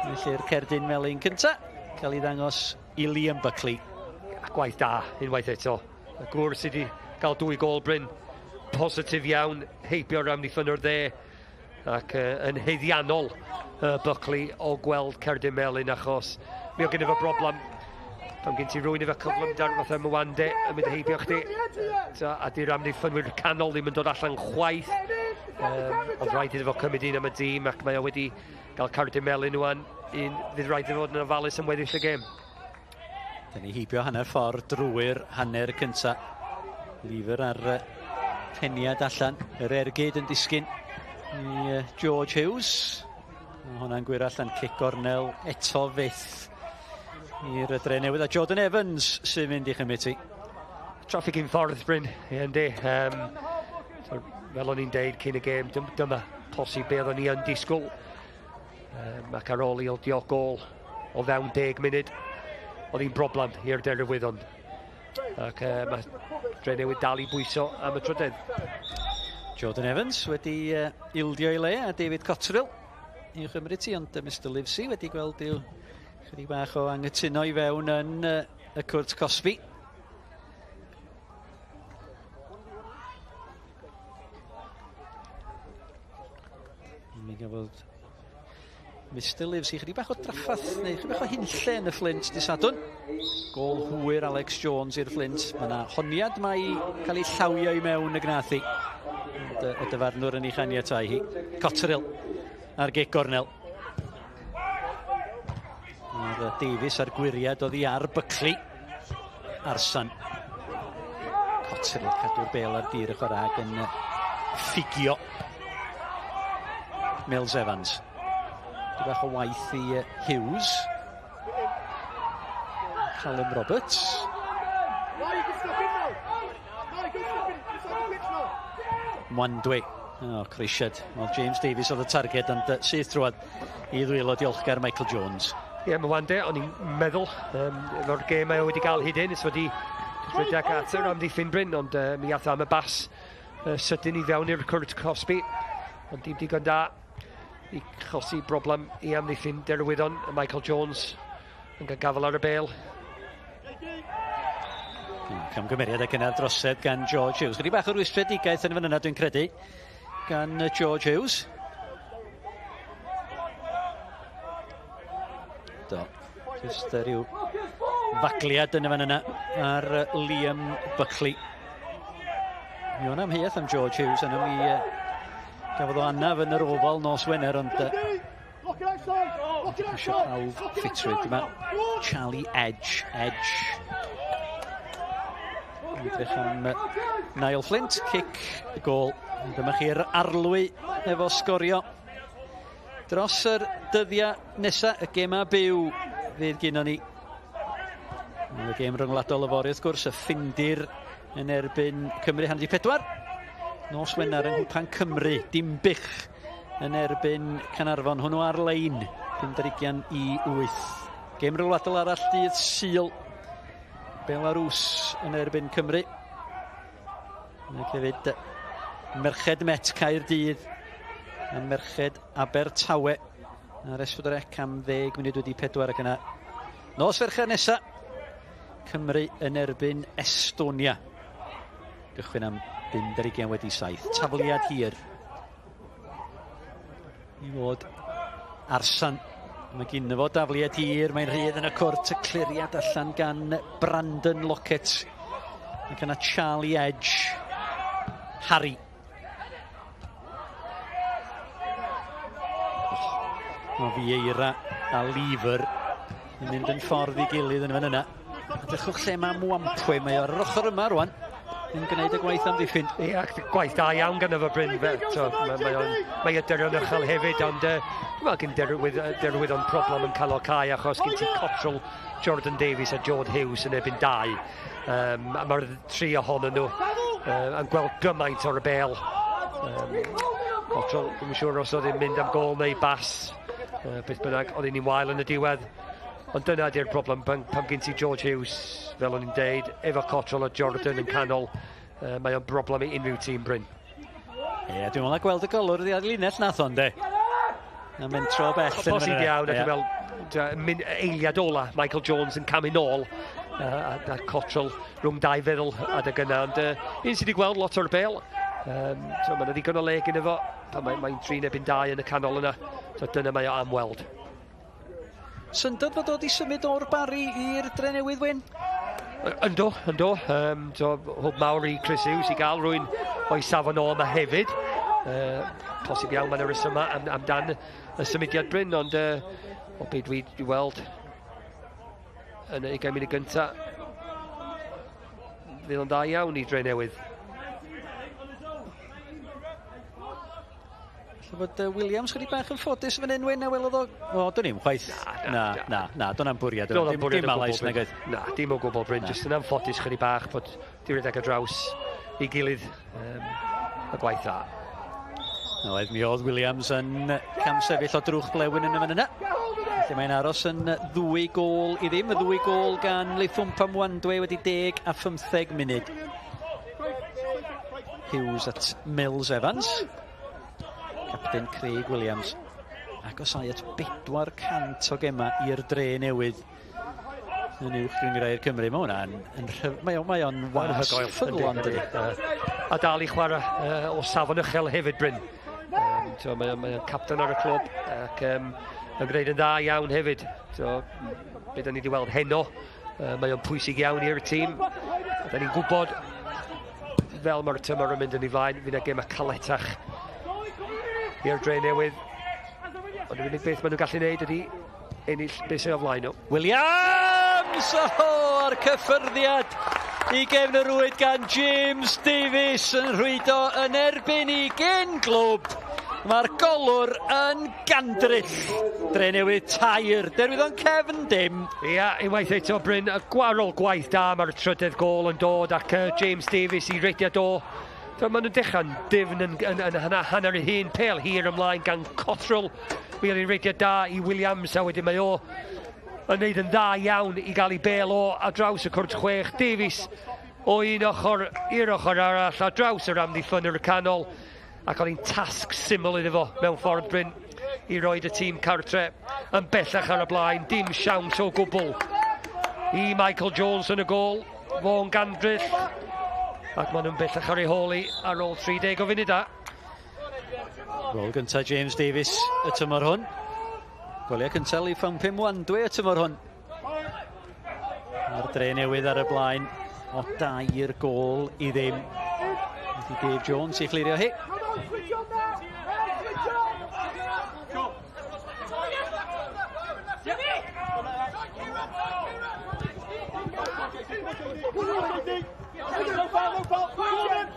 Felly'r Cerdyn Melyn cynta cael ei ddangos i Liam Buckley. Gwaith da, unwaith eto. Y gwr sydd wedi cael 2 gôl, Bryn. Positif iawn, heibio'r amddiffynwr dde. Ac yn heiddiannol Buckley o gweld Cerdyn Melyn achos mi o gyda fo broblem. Pan gen ti rwy'n efo cyflymdar fatha Mwande yn mynd heibio chdi. A di'r amddiffynwyr canol ddim yn dod allan chwaith. Ond rhaid iddo fo cymryd un am y dîm ac mae o wedi cael Cerdyn Melyn wan. Fydd rhaid iddo fod yn ofalus yn weddill y gêm. Da ni heibio hanner ffordd drwy'r hanner cynta. Lifer ar peniad allan. Yr ergyd yn disgyn i George Hughes. Hwna'n gwir allan cic gornel eto fyth i'r Drenewydd a Jordan Evans sy'n mynd i chymryd ti. Traffig un ffordd, Bryn. Ie, yndi. Fel o'n i'n deud cyn y gêm, dyma posib be oeddwn ni yn disgwyl. Ac ar ôl i ildio gôl o fewn 10 munud, oedd hi'n broblem i'r Derwyddon. Ac mae Drenewydd dal i bwyso am y trydydd. Jordan Evans wedi ildio i le a David Cotterill i'w chymryd ti, ond Mr Livesey wedi gweld i'w chydig bach o anghytuno i fewn yn y cwrt Cosby. Mi gafodd Mr Livesey chydig bach o draffath neu chydig bach o hunlle yn y Flint dy Sadwrn. Gôl hwyr Alex Jones i'r Flint. Mae yna honiad mae cael ei llawio i mewn y gnathi. Y dyfarnwr yn ei chaniatau hi. Cotterill ar gic gornel. Ar Davies ar gwiriad oedd hi ar Buckley. Arsan. Cotterill cadw'r bel ar dir y chwaraeg yn ffigio. Mills Evans. Dyna bach o waith i Hughes. Callum Roberts. Mwandwe. Creisiad. Wel, James Davies oedd y targed, ond sydd trwad i ddwylo diolchgar Michael Jones. Ie, Mwande, o'n i'n meddwl efo'r gêm mae wedi cael hyd yn, wedi rhedeg at yr amddiffyn Bryn, ond mi ath am y bas sydyn i fewn i'r cwrt Cosby. Ond dim digon da i chosi broblem i amddiffyn Derwyddon, Michael Jones yn cael gafel ar y bel. Camgymeriad ac yna drosedd gan George Hughes. Chydig bach o rwystredigaeth yn fan yna, dwi'n credu, gan George Hughes. Do, just rhyw fagliad yn y fan yna ar Liam Buckley. Mi o'n amheuaeth am George Hughes yna mi gafodd o anaf yn yr ofal nos Wener, ond eisiau pawb ffitrwydd. Dyma Charlie Edge. Edrych am Niall Flint, cic y gôl. Dyma chi'r arlwy efo sgorio. Dros yr dyddiau nesaf, y gema byw fydd gyda ni. Y gêm ryngwladol y fori, wrth gwrs, y Ffindir yn erbyn Cymru Handi 4. Nos Wener yng Nghwpan Cymru, Dimbych yn erbyn Canarfon, hwnnw ar-lein, 58. Gêm ryngwladol arall dydd Sul. Belarus yn erbyn Cymru. Ac hefyd Merched Met Caerdydd a Merched Abertawe ar S4C am 10 munud wedi 4 ac yna. Nos Fercher nesa, Cymru yn erbyn Estonia. Gychwyn am 57 wedi 7. Tafliad hir. I fod Arsan. Mae gynno fo dafliad hir, mae'n rhydd yn y cwrt, y cliriad allan gan Brandon Lockett. Ac yna Charlie Edge. Harry. O Vieira a Lever yn mynd yn ffordd I gilydd yn fan yna. A dychwch lle mae Mwampwe, mae o'r ochr yma rwan yn gwneud y gwaith am ddiffyn. Ie, gwaith da iawn gan efo Bryn. Mae ydyn uchel hefyd, ond mae gen Derwydd o'n problem yn cael o cae achos gen ti Cottrell, Jordan Davies a George Hughes yn ebyn 2. Mae'r 3 ohonyn nhw yn gweld gymaint o'r bêl. Cottrell, dwi'n siŵr os oedd hi'n mynd am gol neu bas. Beth bynnag, oedd hi'n wael yn y diwedd. Ond dyna di'r broblem pam gen ti George Hughes, fel o'n i'n deud, efo Cottrell a Jordan yn canol. Mae o'n broblem I unrhyw tîm Bryn. Ie, dwi'n meddwl gweld y golwr ar linell nath o'n de. A mynd tro bell. Posib iawn, ac yn eiliad ola, Michael Jones yn camu nôl. A Cottrell rhwng 2 feddwl adeg yna. Ond un sydd wedi gweld lot o'r bêl. Mae'n ddigon o le gen efo. Mae'n 3 ebyn 2 yn y canol yna. Dyna mae o am weld. Syndod fod o wedi symud o'r Bari i'r Drenewydd wyn? Ynddo. Hwb mawr I Chris Hughes I gael rhywun o'i safon o yma hefyd. Posib iawn mae'n yrys yma amdan y symudiad Bryn, ond o beth dwi weld yn y 20 munud gyntaf. Fydd o'n da iawn I Drenewydd. Bod Williams chydig bach yn ffodus fan enwyn a welodd o... O, dyn ni'n chwaith. Na, do'n am bwriad. Dim alais nag oedd. Na, dim o gwbl Bryn, jyst yn anffodus chydig bach bod di'n rhedeg y draws I gilydd y gwaith dda. Oedd mi oedd Williams yn cam sefyll o drwch blewyn yn y fan yna. Felly mae'n aros yn 2 gol I ddim. Y 2 gol gan Leithwmpa Mwandwe wedi 10 a 15 munud. Hughes at Mills Evans. Captain Craig Williams agosau at 400 o gema i'r Drenewydd yn uwch Gyngrair Cymru. Mae o'n was ffyddlon dydi. A dal I chwarae o safon uchel hefyd Bryn. Mae o'n captain ar y clwb ac yn gwneud yn dda iawn hefyd. Be da ni wedi weld heno, mae o'n pwysig iawn i'r tîm. Da ni'n gwybod fel mae'r tymor yn mynd yn ei flaen, fydd yna gema caletach i'r Drenewydd. Ond yr unig beth maen nhw'n gallu gwneud ydy ennill beth sy'n o flaen nhw. Williams! Ar cyffyrddiad I gefn y rwyd gan James Davies yn rhwydo yn erbyn I gen glwb. Mae'r golwr yn gandryll. Drenewydd tair. Derwyddon Cefn dim. Ia, unwaith eto Bryn, y gwarol gwaith da mae'r trydydd gol yn dod ac James Davies I reitiad o. Maen nhw'n dechrau'n difn yn hanner I hun, pêl hir ymlaen gan Cottrell. Fi oedd hi'n reitiad da I Williams a wedyn mae o yn neud yn dda iawn I gael I bêl o a draws y cwrt 6. Davies o un ochr i'r ochr arall a draws yr amddiffynwyr y canol. Ac oedd hi'n tasg syml iddo fo mewn ffordd Bryn I roed y tîm cartre yn bellach ar y blaen. Dim siawns o gwbl I Michael Jones yn y gol. Fo'n gandryll. Ac maen nhw'n bellach ar ei holi ar ôl 30 o funud da. Gol gyntaf James Davies y tymor hwn. Goliau cyntaf Leithwmpa Mwandwe y tymor hwn. Mae'r Drenewydd ar y blaen o 2 gol I ddim. Ydy Dave Jones I chlirio hi.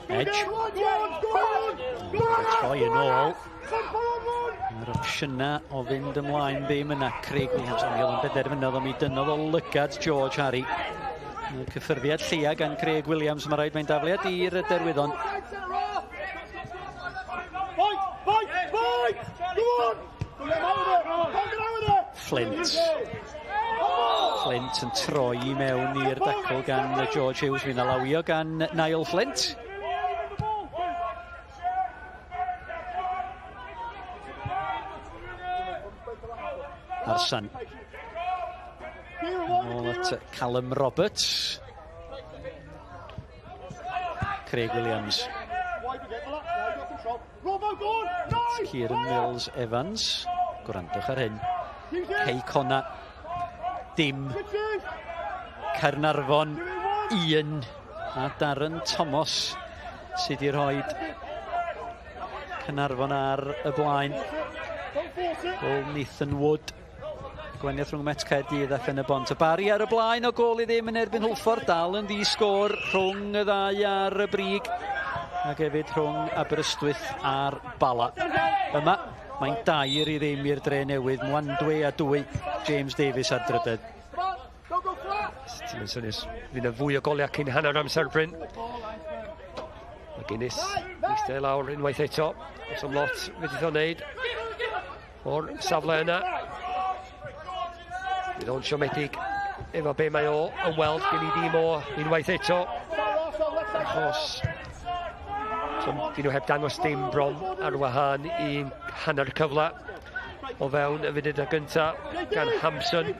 Edge. Troi yn ôl. Mae'r opsiynau o fynd ymlaen ddim yna. Craig Williams o'n iawn benderfynodd o mi dynodd o lygad George Harry. Mae'r cyffyrddiad llia gan Craig Williams. Mae rhaid mae'n dafliad i'r Derwyddon. Flint. Flint yn troi I mewn i'r dacl gan George Hughes. Fi'n alawio gan Niall Flint. Arsan. Nôl at Callum Roberts. Craig Williams. Kieran Mills Evans. Gwrandwch ar hyn. Cei Conna. Dim. Caernarfon 1 a Darren Thomas sydd I rhoi Caernarfon ar y blaen. Gol Nathan Wood. Gwaniaeth rhwng Met Caerdydd a Phen y Bont. Y Bari ar y blaen o gol i ddim yn erbyn Hwlffordd. Dal yn ddi-sgôr rhwng y ddau ar y brig. Ac hefyd rhwng Aberystwyth a'r Bala. Yma, mae'n 2 i ddim i'r Drenewydd. Mwandwe a 2. James Davies ar drydydd. Ti'n mynd syniad, fydd yna fwy o goliau cyn hanner amser Bryn. Mae Guinness eistedd lawr unwaith eto. Os am lot fydd o'n neud o'r safle yna. Bydd o'n siomedig efo be mae o yn weld gen i ddim o unwaith eto. Achos dyn nhw heb dangos dim bron ar wahân i'n hanner cyfle o fewn y funud gyntaf gan Hampson.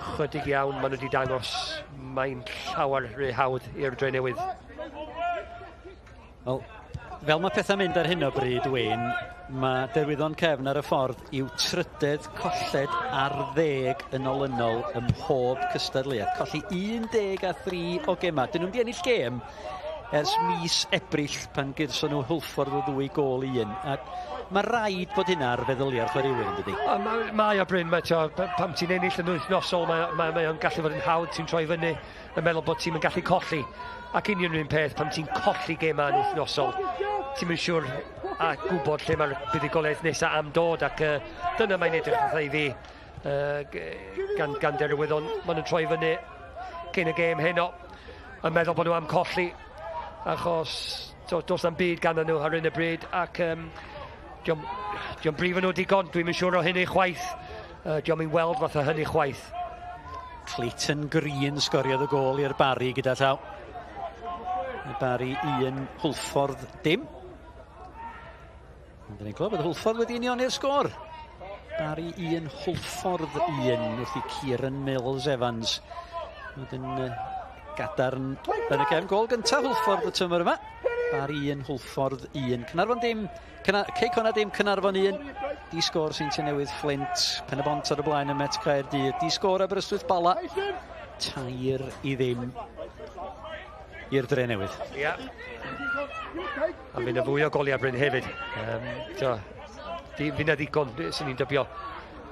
Chydig iawn maen nhw wedi dangos mae'n llawer rhy hawdd i'r Drenewydd. Wel, fel mae pethau'n mynd ar hyn o bryd, Wayne, mae Derwyddon Cefn ar y ffordd i'w trydydd colled ar 10 yn olynol ym mhob cystadleuaeth. Colli 13 o gemau. Dyn nhw'n di ennill gêm ers mis Ebrill pan gyrson nhw Hwlffordd o 2 gol i 1. A mae rhaid bod hynna ar feddyliau'r chwaraewyr yn dydi? Mae o Bryn, pam ti'n ennill yn wythnosol, mae o'n gallu fod yn hawdd, ti'n troi fyny yn meddwl bod ti'n gallu colli. Ac union yr un peth, pam ti'n colli gemau yn wythnosol, ti'n mynd siŵr a gwybod lle mae'r buddigolaeth nesaf am dod, ac dyna mae'n edrych wrtha i fi gan Derwyddon. Maen nhw'n troi fyny cyn y gêm heno, yn meddwl bod nhw am colli, achos does na'm byd gan nhw ar hyn y bryd, ac diolch brif nhw digon, dwi'n mynd siŵr o hynny chwaith, diolch yn weld fath o hynny chwaith. Clayton Green sgoriodd y gol i'r Bari gyda llaw. Y Bari 1, Hwlffordd dim. Dyna ni'n gwybod bod Hwlffordd wedi unioni'r sgôr. Bari 1, Hwlffordd 1 wrth i Kieran Mills Evans. Wedyn gadarn yn y cefn gol gyntaf Hwlffordd y tymor yma. Bari 1, Hwlffordd 1. Cynarfon dim, Ceicona dim, Cynarfon 1. Di sgôr sy'n Drenewydd Flint. Pen y Bont ar y blaen y Met Caerdydd. Di sgôr Aberystwyth Bala. 2 i ddim i'r Drenewydd. Ia. A fydd yna fwy o goliau Bryn hefyd. Fydd yna ddigon, sy'n ni'n dybio.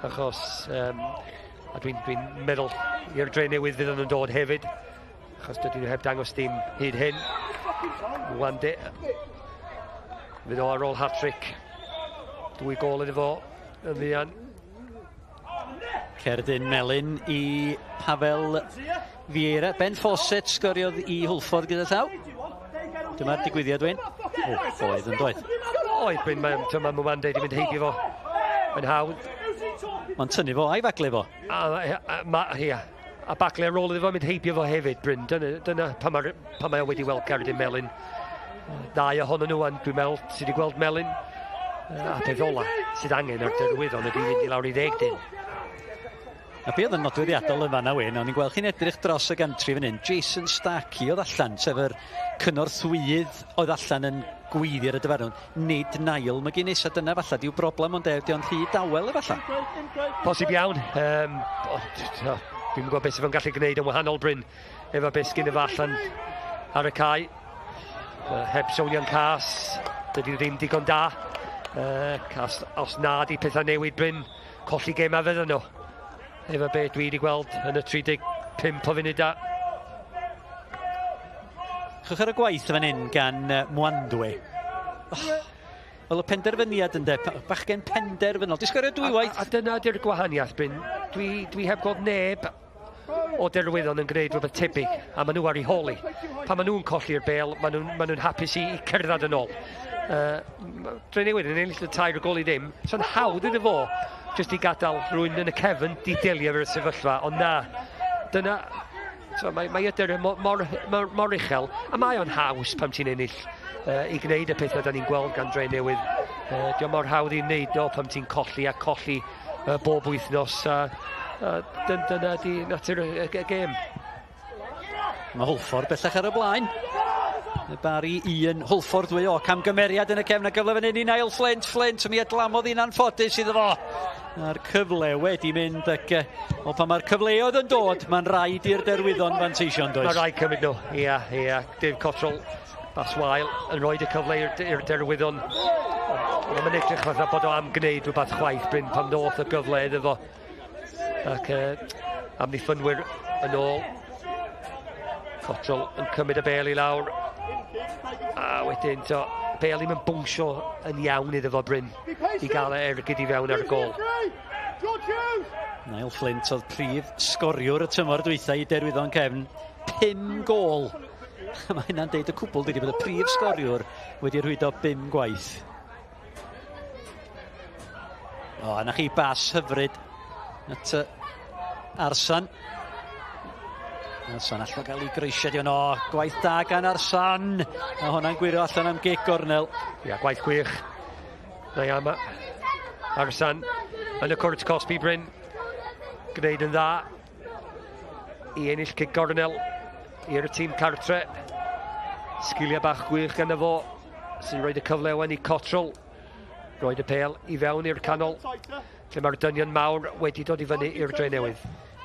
Achos, a dwi'n meddwl i'r Drenewydd fydd yn dod hefyd. Achos dydyn nhw heb dangos dim hyd hyn. Wande. Fydd o ar ôl hat-trick. 2 gol iddo fo yn ddian. Cerdyn melyn i Pavel Vieira. Ben Fawcett sgoriodd i Hwlffordd gyda llaw. Dyma'r digwyddiad, Wyn. Oedd yn doedd. Oedd, Bryn, mae Mwande wedi mynd heibio fo yn hawdd. Mae'n tynnu fo a'i fagle fo. A bagle ar ôl iddo fo mynd heibio fo hefyd, Bryn. Dyna pan mae o wedi weld Cerdyn melyn. 2 ohonyn nhw, dwi'n meddwl sydd wedi gweld melyn. A peth ola sydd angen ar Derwyddon ydi fynd i lawr i 10 dyn. A be oedd yn nodweddiadol yma na Wyn, o'n i'n gweld chi'n edrych dros y gantri fan hyn. Jason Starkey oedd allan, sef yr cynorthwyydd oedd allan yn gweiddi ar y dyfarwn. Nid Niall McGuinness, a dyna falla diw broblem ond o'n rhy dawel efalla. Posib iawn. Dwi'n gwybod beth sydd yn gallu gwneud yn wahanol Bryn efo beth sgyn efo allan ar y cae. Heb sowniau'n cas, dydy ddim digon da. Os nad i pethau newid Bryn, colli gemau fydden nhw. Efo beth dwi wedi gweld yn y 35 o funud da. Chwch ar y gwaith fan hyn gan Mwandwe. Wel, y penderfyniad yn de, bachgen penderfynol. Di sgorio dwywaith. A dyna di'r gwahaniaeth, Bryn. Dwi heb gweld neb o Derwyddon yn gwneud rhywbeth tebyg, a maen nhw ar ei holi. Pan maen nhw'n colli'r bêl, maen nhw'n hapus i cerdded yn ôl. Drenewydd yn ennill y 2 gol i ddim. So'n hawdd iddo fo, jyst i gadael rhywun yn y cefn di delio efo'r sefyllfa, ond na, dyna, mae ydyr mor uchel, a mae o'n haws pam ti'n ennill i gwneud y pethau da ni'n gweld gan Drenewydd. Diolch mor hawdd i'n neud o pam ti'n colli a colli bob wythnos, dyna di natur y gêm. Mae Hwlffordd bellach ar y blaen. Y Bari 1, Hwlffordd 2 o camgymeriad yn y cefn a gyfle fan hyn i Niall Flint. Flint, mi adlamodd un anffodus iddo fo. A'r cyfle wedi mynd ac pan mae'r cyfleoedd yn dod, mae'n rhaid i'r Derwyddon fanteision does. Mae'n rhaid cymryd nhw, ia. Dave Cottrell, Bas Wael yn rhoi y cyfle i'r Derwyddon. Mae'n edrych fatha bod o am gwneud rhywbeth chwaith Bryn pan ddoth y gyfle iddo fo. Ac am ddiffynwyr yn ôl. Cottrell yn cymryd y Pêl i lawr. A wedyn, Pêl ddim yn bwngsio yn iawn iddo fo Bryn i gael ergyd i fewn ar y gol. Niall Flint oedd prif sgoriwr y tymor dwytha i Derwyddon Cefn. 5 gol. Mae hynna'n deud y cwbl dydy bod y prif sgoriwr wedi rhwydo 5 gwaith. O, yna chi bas hyfryd at Arsan. Arsan allai gael ei greisio diwn. O, gwaith da gan Arsan. A hwnna'n gwirio allan am gic gornel. Ia, gwaith gwych. Na ia, Arsan yn y cwrt Cosby Bryn. Gwneud yn dda i ennill cic gornel i'r tîm cartre. Sgiliau bach gwych gan y fo sy'n rhoid y cyflewen i Cottrell. Roed y Pêl i fewn i'r canol, lle mae'r dynion mawr wedi dod i fyny i'r Drenewydd.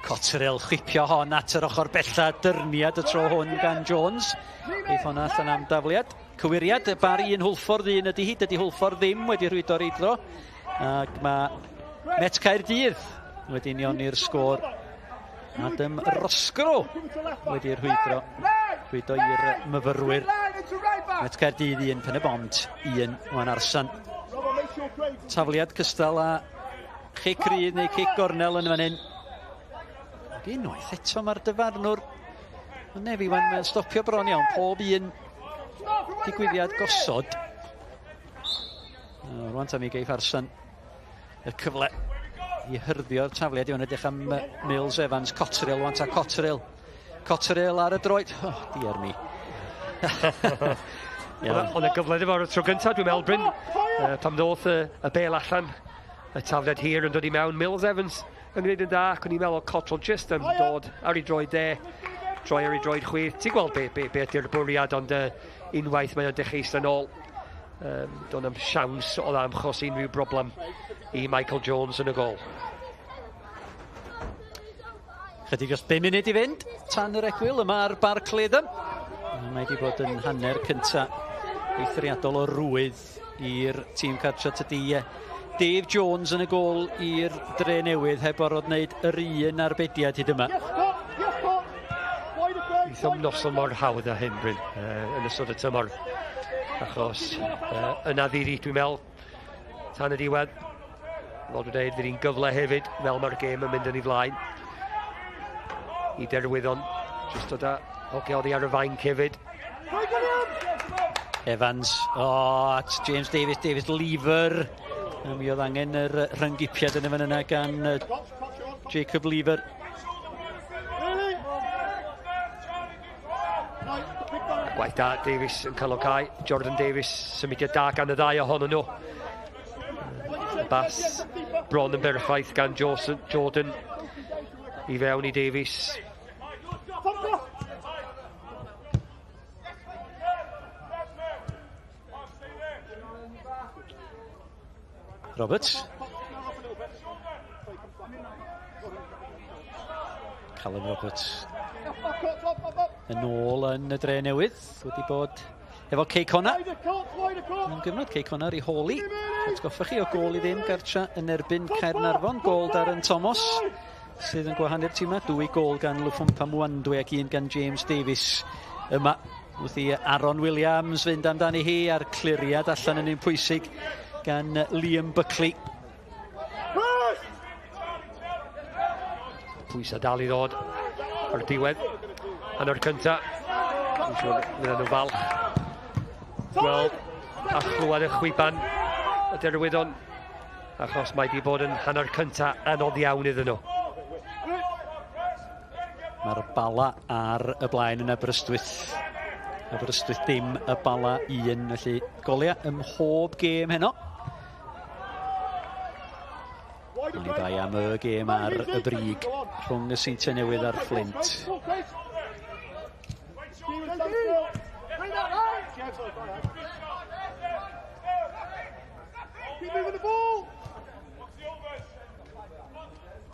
Cottrell chwipio hon at yr ochr bella, dyrniad y tro hwn gan Jones. Eith honna allan am dafliad. Cywiriad, bar un Hwlffordd un ydy hi, dydy Hwlffordd ddim wedi rhwydo'r eiddo. Ac mae Met Caerdydd wedi nioni'r sgôr. Adam Rosgro wedi rhwydo i'r myfyrwyr. Met Caerdydd 1, Pen y Bont 1, Wan Arsan. Tafliad cystal a chic rydd neu cic gornel yn fan hyn. Unwaith eto mae'r dyfarnwr yn nefi wan mae'n stopio bron iawn. Pob un digwyddiad gosod. Rwan tam i geith Arsan y cyfle i hyrdio'r tafliad i fan edrych am Mills Evans. Cottrell, wan ta Cottrell. Cottrell ar y droed. Oh, diar mi. Ond y gyfle efo'r tro gyntaf, dwi'n meddwl Bryn, pam ddoth y Pêl allan, y tafliad hir yn dod i mewn. Mills Evans yn gwneud yn dda, ac o'n i'n meddwl o Cottrell just yn dod ar ei droed troi ar ei droed chwith. Ti'n gweld be ydy'r bwriad, ond unwaith mae o'n dechrau yn ôl. Do'n am siawns o dda amchos unrhyw broblem i Michael Jones yn y gol. Chydig os 5 munud i fynd tan yr egwyl yma ar bar Cleddam. Mae wedi bod yn hanner cynta eithriadol o rwydd i'r tîm cartre tydi Dave Jones yn y gol i'r Drenewydd heb orfod wneud yr un arbediad hyd yma. Eithom noson mor hawdd â hyn Bryn yn ystod y tymor, achos yna ddiri dwi'n meddwl tan y diwedd. Fel dwi'n dweud, fydd hi'n gyfle hefyd fel mae'r gêm yn mynd yn ei flaen i Derwyddon jyst dod â hogioddi ar y fainc hefyd. Evans, at James Davis Lever. Mi oedd angen yr rhyngipiad yn y fan yna gan Jacob Lever. Gwaith da, Davis yn cael o cael. Jordan Davis, symudiad da gan y ddau ohonyn nhw. Bas bron yn berffaith gan Jordan i fewn i Davis. Roberts. Callum Roberts yn ôl yn y Drenewydd, wedi bod efo Cey Conor yn gyfnod Cey Conor i holi. Atgoffa chi o gol i ddim gartra yn erbyn Caernarfon, gol Darren Thomas sydd yn gwahanu'r tîmau. 2 gol gan Lufumpa Mwandwe ac 1 gan James Davis. Yma wrth i Aaron Williams fynd amdani hi a'r cliriad allan yn un pwysig gan Liam Buckley. Pwysa dal i ddod ar diwedd hanner cynta. Dwi'n siŵr fydd nhw falch gweld a chlywed y chwiban y Derwyddon, achos mae wedi bod yn hanner cynta anodd iawn iddyn nhw. Mae'r bala ar y blaen yn Aberystwyth. Aberystwyth dim y bala 1, felly golia ym mhob gêm heno. Ond i bai am y gêm ar y brig rhwng y Seintiau Newydd a'r Flint.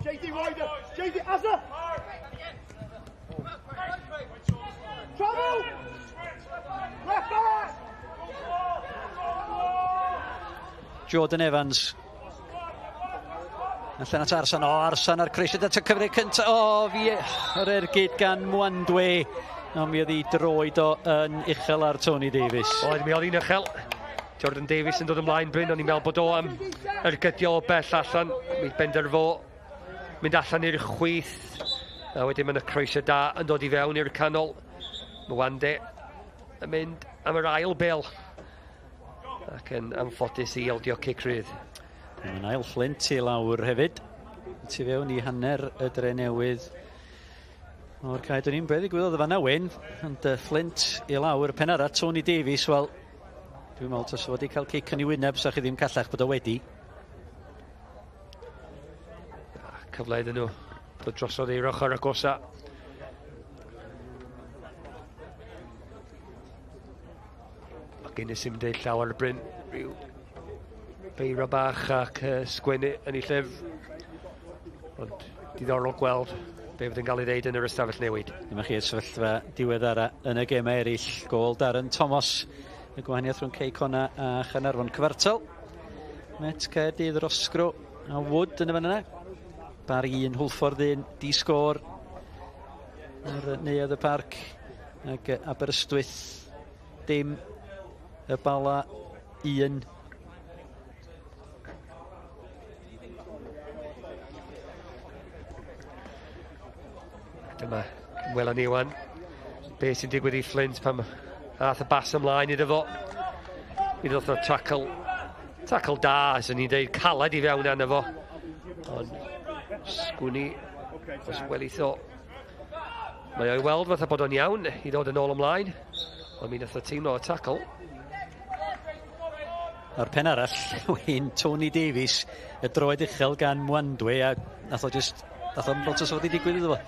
JD Ryder, JD Azza. Trouble. Left back. Jordan Evans. Allan at Arsan. O, Arsan ar Creisiad at y cyfrif cyntaf. O, fi yr ergyd gan Mwandwe. Ond mi oedd hi droed o yn uchel ar Tony Davies. Oedd mi oedd hi'n uchel. Jordan Davies yn dod ymlaen Bryn, ond i'n meddwl bod o am ergydio o bell allan. Mi benderfo mynd allan i'r chwith. A wedyn mae'n y Creisiad da yn dod i fewn i'r canol. Mwande yn mynd am yr ail bêl. Ac yn anffodus i ildio cic rydd. Mae'n ail Flint i lawr hefyd. Tu fewn i hanner y Drenewydd. O'r caed o'n i'n beth i gwybod fanna Wyn. Ond Flint i lawr. Pen arall Tony Davies, wel, dwi'n meddwl tas fod i cael cic yn ei wyneb, sa chi ddim callach bod o wedi. Cyfle iddyn nhw dod drosodd i'r ochr agosa. Mae gen i sy'n deud llawer Bryn. Rhyw beiro bach ac sgwennu yn ei llyf. Ond diddorol gweld be fydd yn cael ei ddeud yn yr ystafell newid. Dyma chi'r sefyllfa diweddara yn y gemau eraill. Gôl Darren Thomas. Y gwahaniaeth rhwng Ceicona a Chanarfon Cyfartal. Met Caerdydd Rosgro a Wood yn y fan yna. Bar 1, Hwlffordd 1, di-sgôr ar neuadd y parc. Ac Aberystwyth dim. Y Bala 1. Dyma, welon ni wan. Be sy'n digwydd i Flint pam ath y bas ymlaen iddo fo. Mi ddoth o tackle da, as o'n i'n deud, calad i fewn arno fo. Ond sgwni, os welitho. Mae o'i weld fatha bod o'n iawn i ddod yn ôl ymlaen. Ond mi nath o teimlo o tackle. Ar pen arall, wyn Tony Davies, y droed uchel gan Mwandwe, a nath o'n lot o sod i digwydd iddo fo.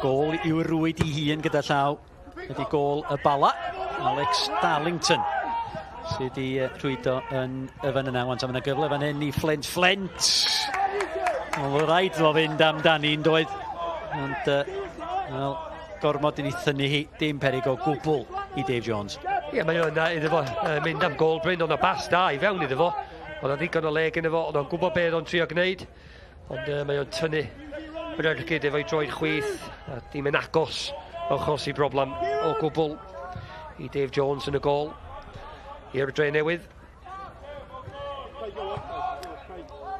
Gôl i'w rwyd i hun gyda llaw. Ydy gôl y Bala, Alex Darlington, sydd i rhwydo yn y fan yna. Wan, yna gyfle fan hyn i Flint. Oedd rhaid o fynd amdani'n doedd. Ond, wel, gormod i ni thynnu hi, dim perig o gwbl i Dave Jones. Ie, mae o'n iddo fo mynd am gôl Bryn, ond o bas da i fewn iddo fo. Ond o'n ddigon o leg yn efo, ond o'n gwybod beth o'n trio gwneud. Ond mae o'n tynnu yr ergyd efo'i droed chwith, a dim yn agos o chosi broblem o gwbl i Dave Jones yn y gôl i'r Drenewydd.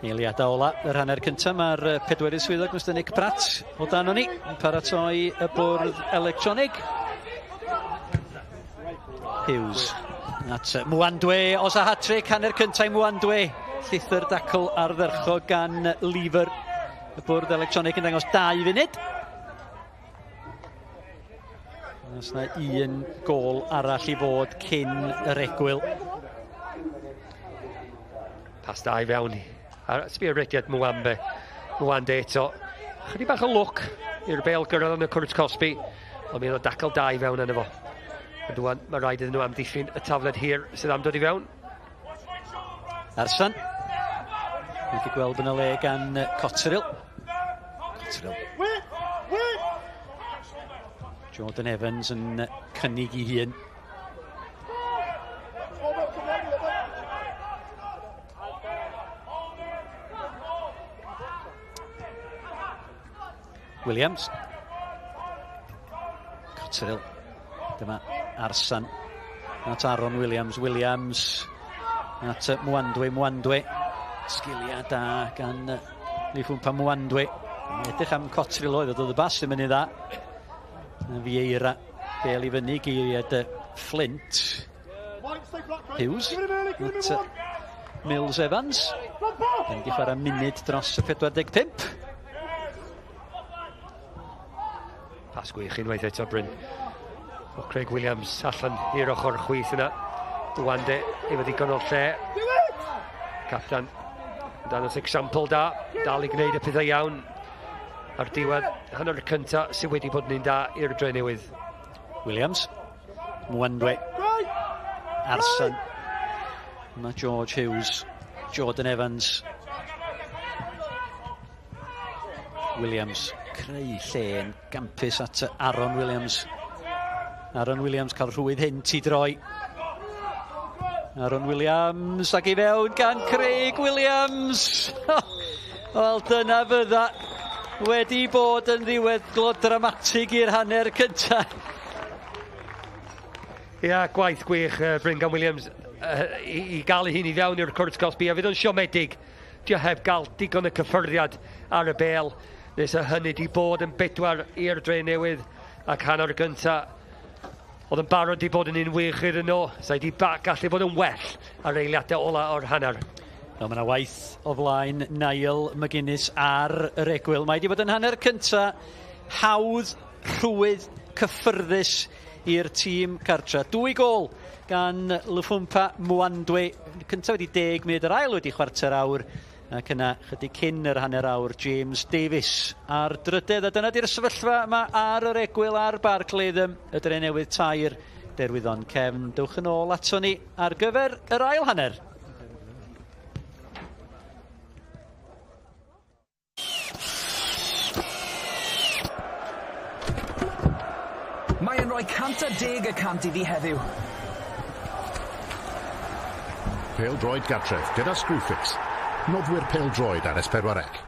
Eiliadau ola, yr hanner cyntaf, mae'r pedwerydd swyddog Mr Nick Pratt o dan o'n ni, yn paratoi y bwrdd electronig. Hughes at Mwandwe, os a hat-trick, hanner cyntaf i Mwandwe. Llythyr dacl ardderchog gan Lever. Y bwrdd electronig yn dangos 2 funud. Os yna un gôl arall i fod cyn yr egwyl. Pas da i fewn sbio'r rediad Mwande eto. Chydig bach o look i'r bêl gyrraedd yn y Cwrt Cosby, ond mi oedd o dacl da i fewn yna fo. Ond dwi'n mae rhaid iddyn nhw amddiffyn y tafled hir sydd am dod i fewn. Arsan. Wedi gweld yn y le gan Cotterill. Jordan Evans yn cynnig i hun. Williams. Cotterill. Dyma Arsan. At Aaron Williams. At Mwandwe. Sgilia da gan Lifwmpa Mwandwe. Edrych am Cotterill oedd y bas ddim yn ei dda. Vieira, bel i fyny, geiriad Flint. Hughes. At Mills Evans. Yn di chwarae munud dros y 45. Pas gwych unwaith eto Bryn. O Craig Williams allan i'r ochr chwith yna. Mwande efo ddigon o'r lle. Captan danos example da. Dal i gwneud y pethau iawn. Ar diwedd hanner y cyntaf sydd wedi bod yn un da i'r Drenewydd. Williams. Mwandwe. Arsan. Yma George Hughes. Jordan Evans. Williams. Creu lle yn gampus at Aaron Williams. Aaron Williams cael rhwydd hyn ti droi. Aaron Williams ac i fewn gan Craig Williams. Wel, dyna fydda wedi bod yn ddiweddglo dramatig i'r hanner cyntaf. Ia, gwaith gwych Bringan Williams i gael ei hun i fewn i'r cwrt gosbi, a fydd o'n siomedig. Dio heb gael digon y cyffyrddiad ar y bêl. Nes y hynny di bod yn bedwar i'r Drenewydd, ac hanner gyntaf oedd yn barod di bod yn un wych iddyn nhw. Sa'i di gallu bod yn well ar eiliadau ola o'r hanner. Mae yna waith o flaen Niall McGuinness ar yr egwyl. Mae wedi bod yn hanner cyntaf hawdd, rhwydd, cyffyrddus i'r tîm cartra. 2 gol gan Lufumpa Mwandwe. Cyntaf wedi 10 munud, yr ail wedi chwarter awr, ac yna chydig cyn yr hanner awr James Davies ar drydedd. A dyna di'r sefyllfa yma ar yr egwyl ar bar Cleddym, y Drenewydd tair, Derwyddon Cefn. Dewch yn ôl ato ni ar gyfer yr ail hanner. Mae yn rhoi 110 y cant iddi heddiw. Pêl-droed gartref gyda Screwfix. Noddwyr pêl-droed ar S4C.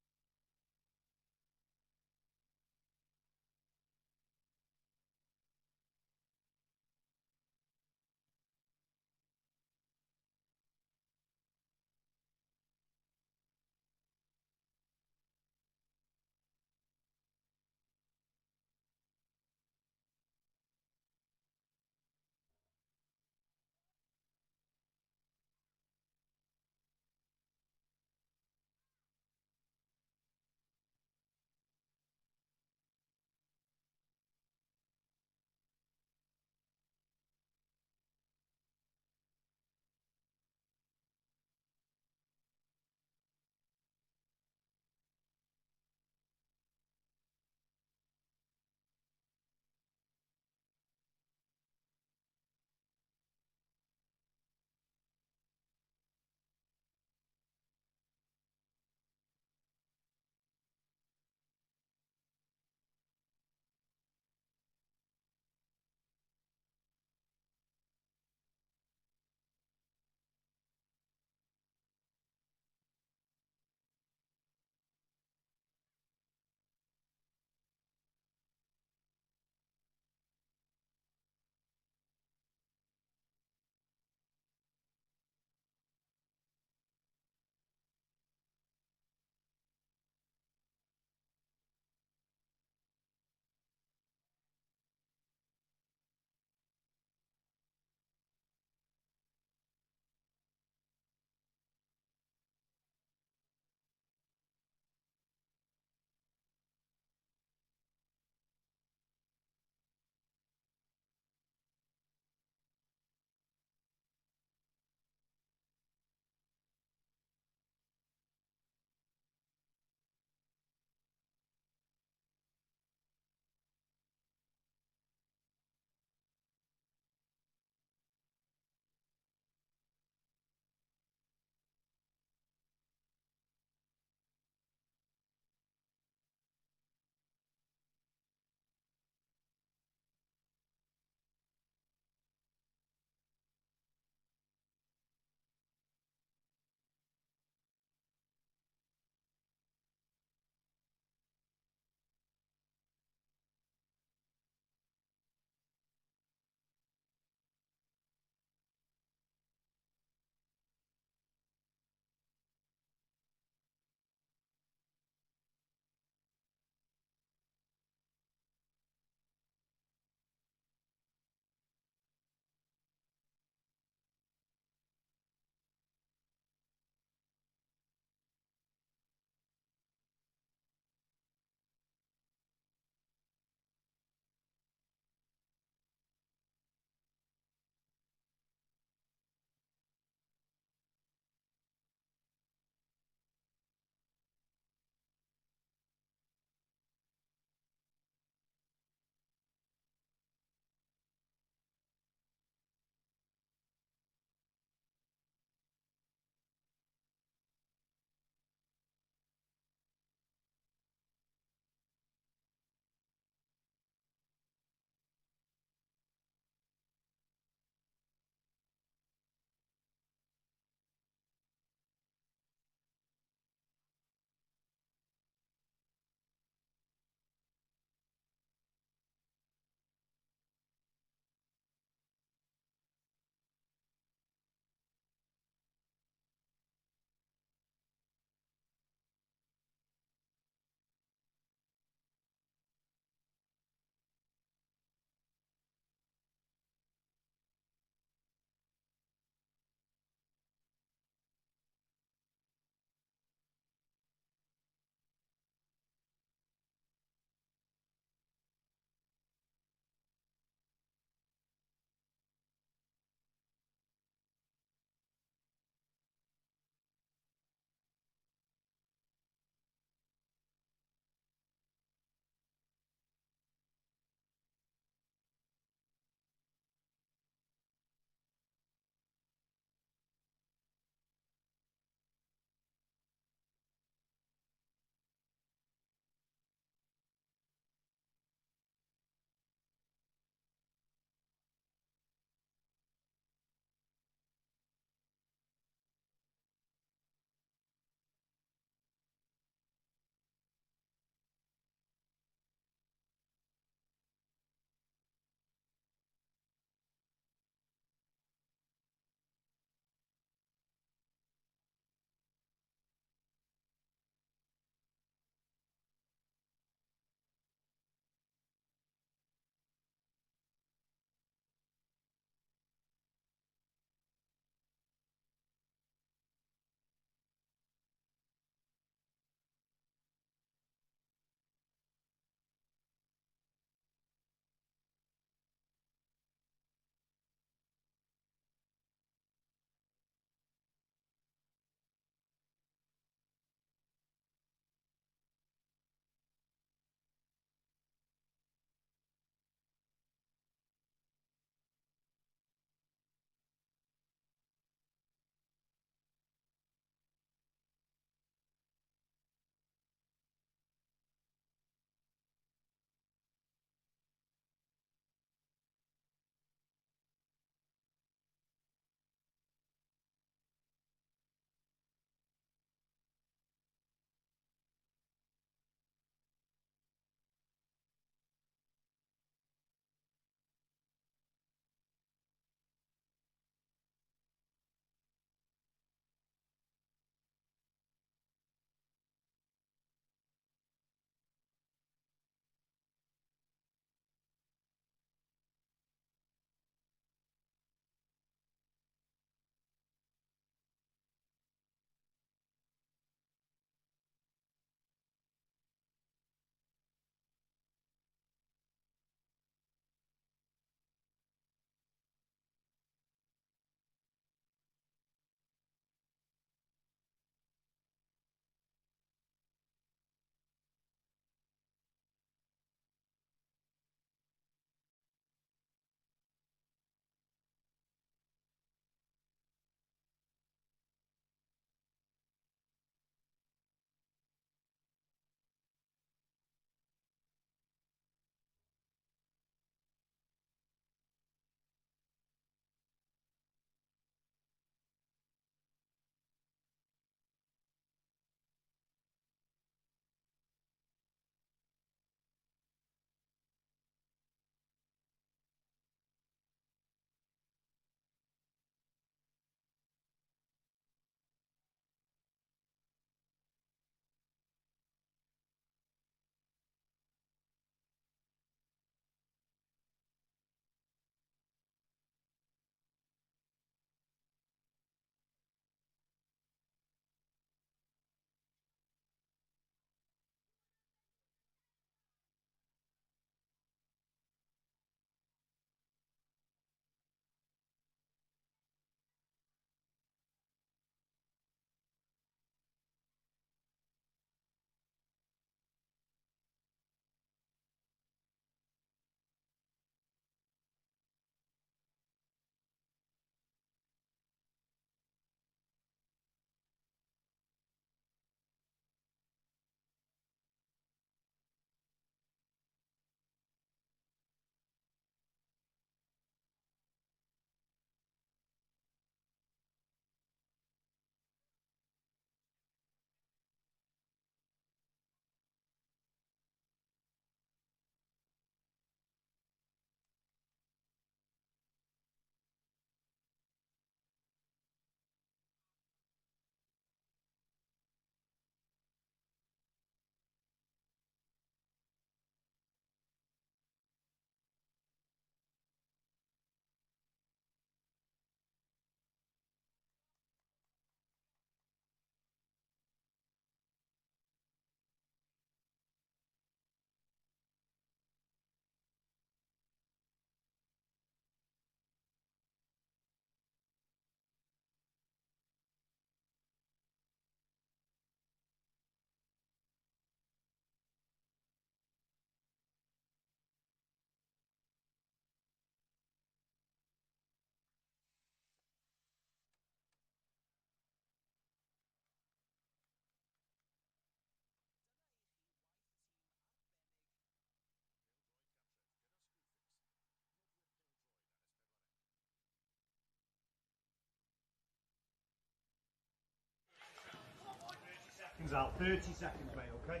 seconds out. 30 seconds, mate, okay?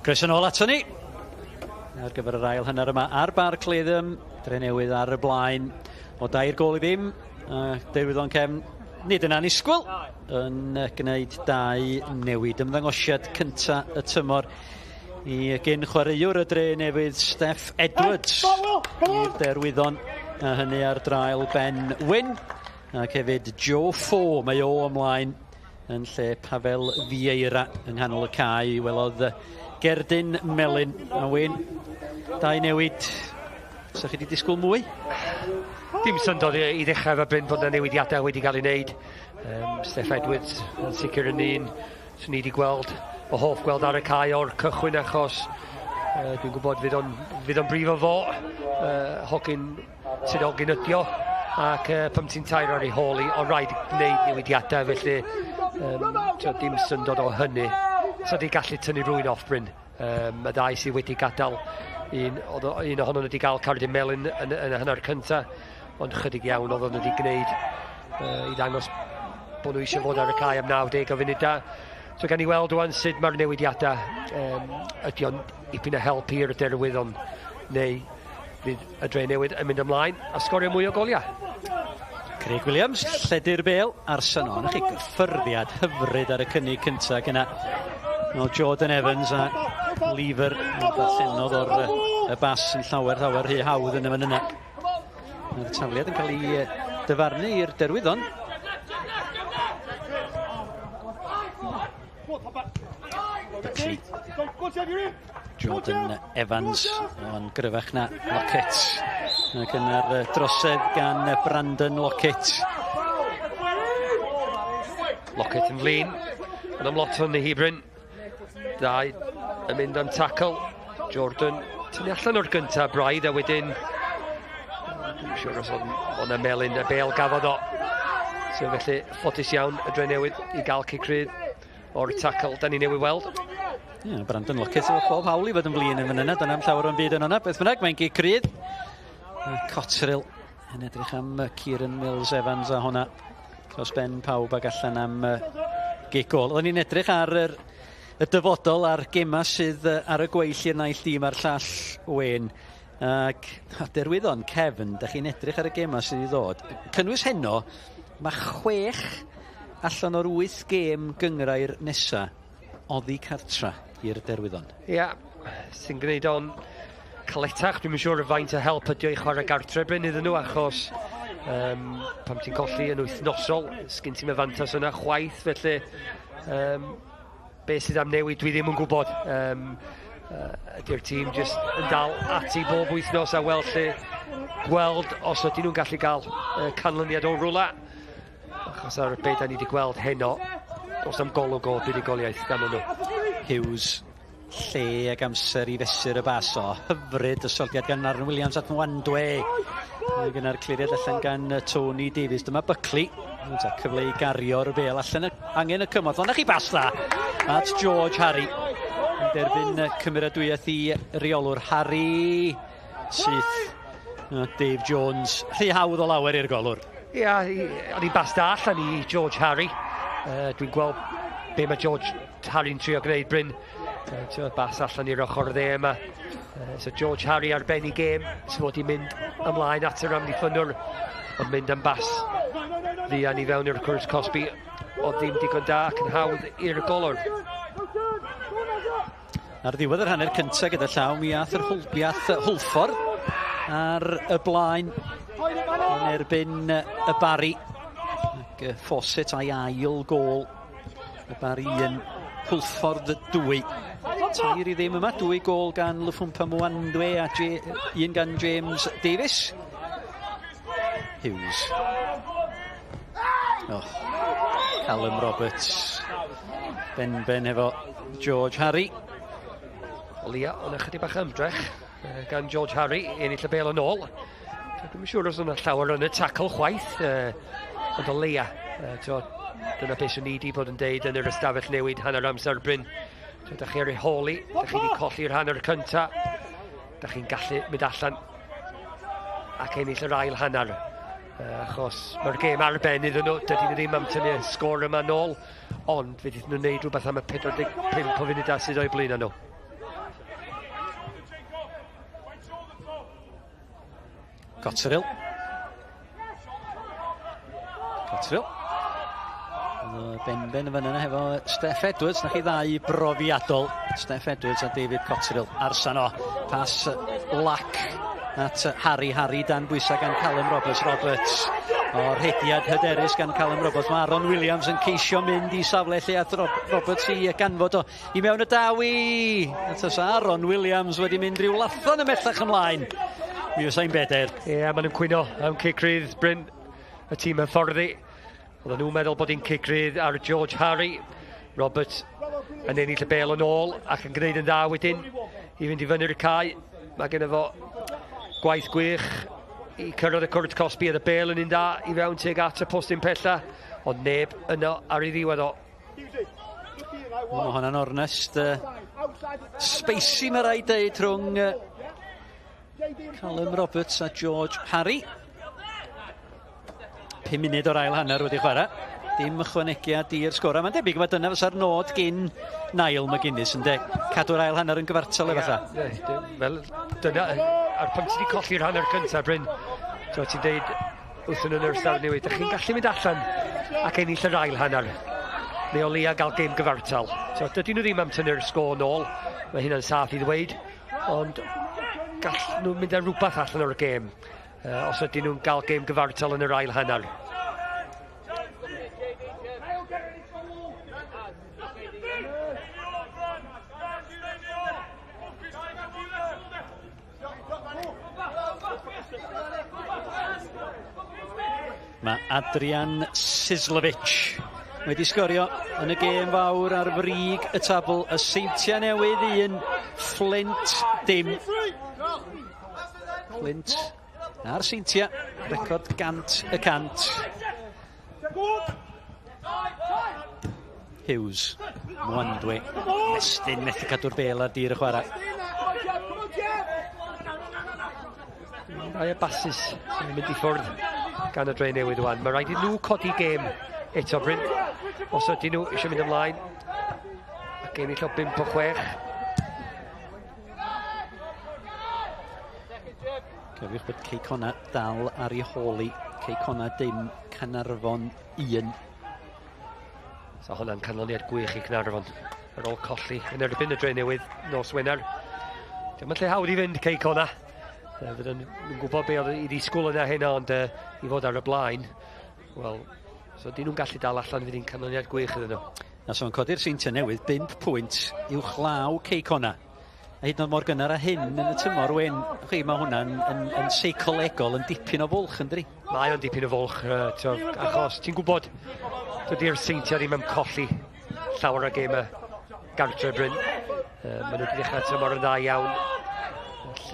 Croeso nôl ato ni. Ar gyfer yr ail hanner yma ar bar Cleddym. Drenewydd ar y blaen o 2 gol i ddim. Derwyddon Cefn nid yn annisgwyl yn gwneud 2 newid. Ymddangosiad cynta y tymor i gyn chwaraewr y Drenewydd Steff Edwards i'r Derwyddon. A hynny ar draul Ben Wyn. Ac hefyd Joe Fo, mae o ymlaen yn lle Pavel Vieira yng nghanol y cae. Welodd Gerdyn Melyn a Wyn. 2 newid. Sa chi wedi disgwyl mwy? Dim syndod i ddechrau fe Bryn bod yna newidiadau wedi cael ei wneud. Steff Edwards yn sicr yn un sy'n ni wedi gweld o hoff gweld ar y cae o'r cychwyn achos dwi'n gwybod fydd o'n brif o fo. Hogyn sy'n ogyn ydio ac pam ti'n tair ar ei holi o rhaid gwneud newidiadau felly dim syndod o hynny. So di gallu tynnu rwy'n off Bryn. Y 2 sydd wedi gadael un ohono wedi cael Gerdyn Melyn yn y hanner cyntaf ond chydig iawn oedd nhw wedi gwneud i ddangos bod nhw eisiau fod ar y cae am 90 o funudau. So gan i weld rwan sut mae'r newidiadau ydy o'n ipyn o help i'r Derwyddon neu fydd y Drenewydd yn mynd ymlaen a sgorio mwy o goliau. Craig Williams, lledu'r bêl ar Synon. Chi gyffyrddiad hyfryd ar y cynnig cyntaf gyda Jordan Evans a Lever yn darllenodd o'r y bas yn llawer rhy hawdd yn y fan yna. Mae'r tafliad yn cael ei dyfarnu i'r Derwyddon. Jordan Evans o'n gryfach na Lockett. Ac yn yr drosedd gan Brandon Lockett. Lockett yn flin. Yn ymloton i Bryn. 2 yn mynd am tackle. Jordan tynnu allan o'r gyntaf braidd a wedyn dwi'n siŵr os o'n Melyn y bêl gafodd o. So felly ffodus iawn y Drenewydd i gael cicrydd o'r tackle da ni newydd weld. Brandon Lockett efo pob hawl i fod yn flin yn fan yna. Dyna'n llawer o'n byd yn hwnna. Beth bynnag, mae'n gicrydd. Cotterill yn edrych am Kieran Mills Evans a hwnna. Dros ben pawb ag allan am gigol. Oedden ni'n edrych ar y dyfodol a'r gema sydd ar y gweill i'r naill dîm a'r llall Wyn. Ac Derwyddon Cefn, da chi'n edrych ar y gema sydd i ddod. Cynnwys heno, mae 6 allan o'r 8 gêm gyngrau'r nesa oddi cartra i'r Derwyddon. Ia, sy'n gwneud o'n caletach. Dwi'n siŵr y faint o help ydi o'i chwarae gartre Bryn iddyn nhw achos pam ti'n colli yn wythnosol, sgyn ti'n mefantas yna chwaith, felly beth sydd am newid dwi ddim yn gwybod. Ydy'r tîm jyst yn dal ati bob wythnos a gweld os ydyn nhw'n gallu cael canlyniad o rwla. Achos ar y beth da ni wedi gweld heno, os am golwg o buddugoliaeth gan nhw. Hughes, lle ag amser i fesur y bas o. Hyfryd y soliad gan Arn Williams at Mwandwe. Gyda'r cliriad allan gan Tony Davies. Dyma Buckley. Cyfle i gario'r bêl allan angen y cymoedd. Ond chi bas dda at George Harry. Yn derbyn cymeradwyaeth i reolwr Harry syth Dave Jones. Rhy hawdd o lawer i'r golwr. Ia, o'n i bas da allan i George Harry. Dwi'n gweld be mae George Harry'n trio gwneud Bryn. Bas allan i'r ochr dde yma. So George Harry ar ben i gêm sy'n fod i mynd ymlaen at yr amddiffynwr ond mynd am bas ddian i fewn i'r cwrs Cosby o ddim digon da ac yn hawdd i'r golwr. Ar ddiwedd yr hanner cyntaf gyda llaw mi ath yr Hwlffordd ar y blaen yn erbyn y Bari ac Fawcett a'i ail gol y Bari 1 Hwlffordd 2. Tair i ddim yma, 2 gol gan Lufumpa Mwandwe a 1 gan James Davies. Hughes. Callum Roberts. Ben efo George Harry. Olia, ond ychydig bach ymdrech gan George Harry, ennill y bêl yn ôl. Dwi'n siŵr os yna llawer yn y tackle chwaith, ond o leia. Dyna beth sy'n ni wedi bod yn deud yn yr ystafell newid hanner amser Bryn. Da chi ar ei holi, da chi wedi colli'r hanner cynta, da chi'n gallu mynd allan ac ennill yr ail hanner. Achos mae'r gêm ar ben iddyn nhw, dydyn nhw ddim am tynnu sgor yma nôl, ond fe dyd nhw'n neud rhywbeth am y 45 o funudau sydd o'i blaen nhw. Cotterill. Ben y fan yna hefo Steff Edwards, na chi ddau brofiadol. Steff Edwards a David Cotterill. Arsan o, pas lac at Harry dan bwysa gan Callum Roberts. O'r hediad hyderus gan Callum Roberts. Mae Aaron Williams yn ceisio mynd i safle lle at Roberts i ganfod o i mewn y dawi. At Aaron Williams wedi mynd rhyw lathon ymellach ymlaen. Mi oes ein beder. Maen nhw'n cwyno am cicrydd Bryn, y tîm yn fforddi. Oedden nhw'n meddwl bod hi'n cicrydd ar George Harry. Robert yn ennill y bel yn ôl ac yn gwneud yn dda wedyn i fynd i fyny'r cae. Mae gen fo gwaith gwych i cyrraedd y cwrt Cosby a y bel yn un da i fewn teg at y postyn pella, ond neb yno ar ei ddiwedd o. Mae hwnna'n ornest. Spacey mae rai deud rhwng Callum Roberts a George Harry. 5 munud o'r ail hanner wedi chwarae. Dim ychwanegiad i'r sgor. Mae'n debyg mae dyna fysa'r nod gyn Niall McGuinness yn de. Cadw'r ail hanner yn gyfartal efallai. Wel, dyna, ar pwynt wedi colli'r hanner cyntaf, Bryn. So ti'n deud wrth yn yr Derwyddon, ydych chi'n gallu mynd allan ac ennill yr ail hanner. Neu o leia gael gêm gyfartal. So dydyn nhw ddim am tynnu'r sgôr nôl. Mae hynna'n saff i ddweud. Ond gall nhw mynd â rhywbeth allan o'r gêm. Os ydyn nhw'n gael gêm gyfartal yn yr ail hanner. Mae Adrian Sislovic wedi sgorio yn y gêm fawr ar frig y tabl. Y Seintia Newydd 1, Flint dim. Flint a'r Seintia, record 100%. Hughes, Mwandwe, Mestyn methu cadw'r bel ar dir y chwarae. Rai y basis yn mynd i ffwrdd gan y Drenewydd wan. Mae rhaid i nhw codi gêm eto, Bryn. Os ydyn nhw eisiau mynd ymlaen. Ac ennill o 5 o 6. Cofiwch bod Ceicona dal ar ei holi. Ceicona dim, Canarfon 1. So hwnna'n canlyniad gwych i Canarfon. Ar ôl colli yn erbyn y Drenewydd nos Wener. Dim yn lle hawdd i fynd Ceicona. Fydden nhw'n gwybod be oedd i ddisgwyl yna hynna, ond i fod ar y blaen. Wel, so dyn nhw'n gallu dal allan fydd hi'n canlyniad gwych iddyn nhw. A so yn codi'r Seintia Newydd, 5 pwynt i'w chlaw Ceicona. A hyd yn oed mor gynnar â hyn yn y tymor wen. Chi, mae hwnna'n yn seicolegol, yn dipyn o fwlch, ynddi? Mae o'n dipyn o fwlch, achos ti'n gwybod, dydy'r Seintia ddim yn colli llawer o gêm y gartre Bryn. Maen nhw wedi dechrau tymor yn dda iawn.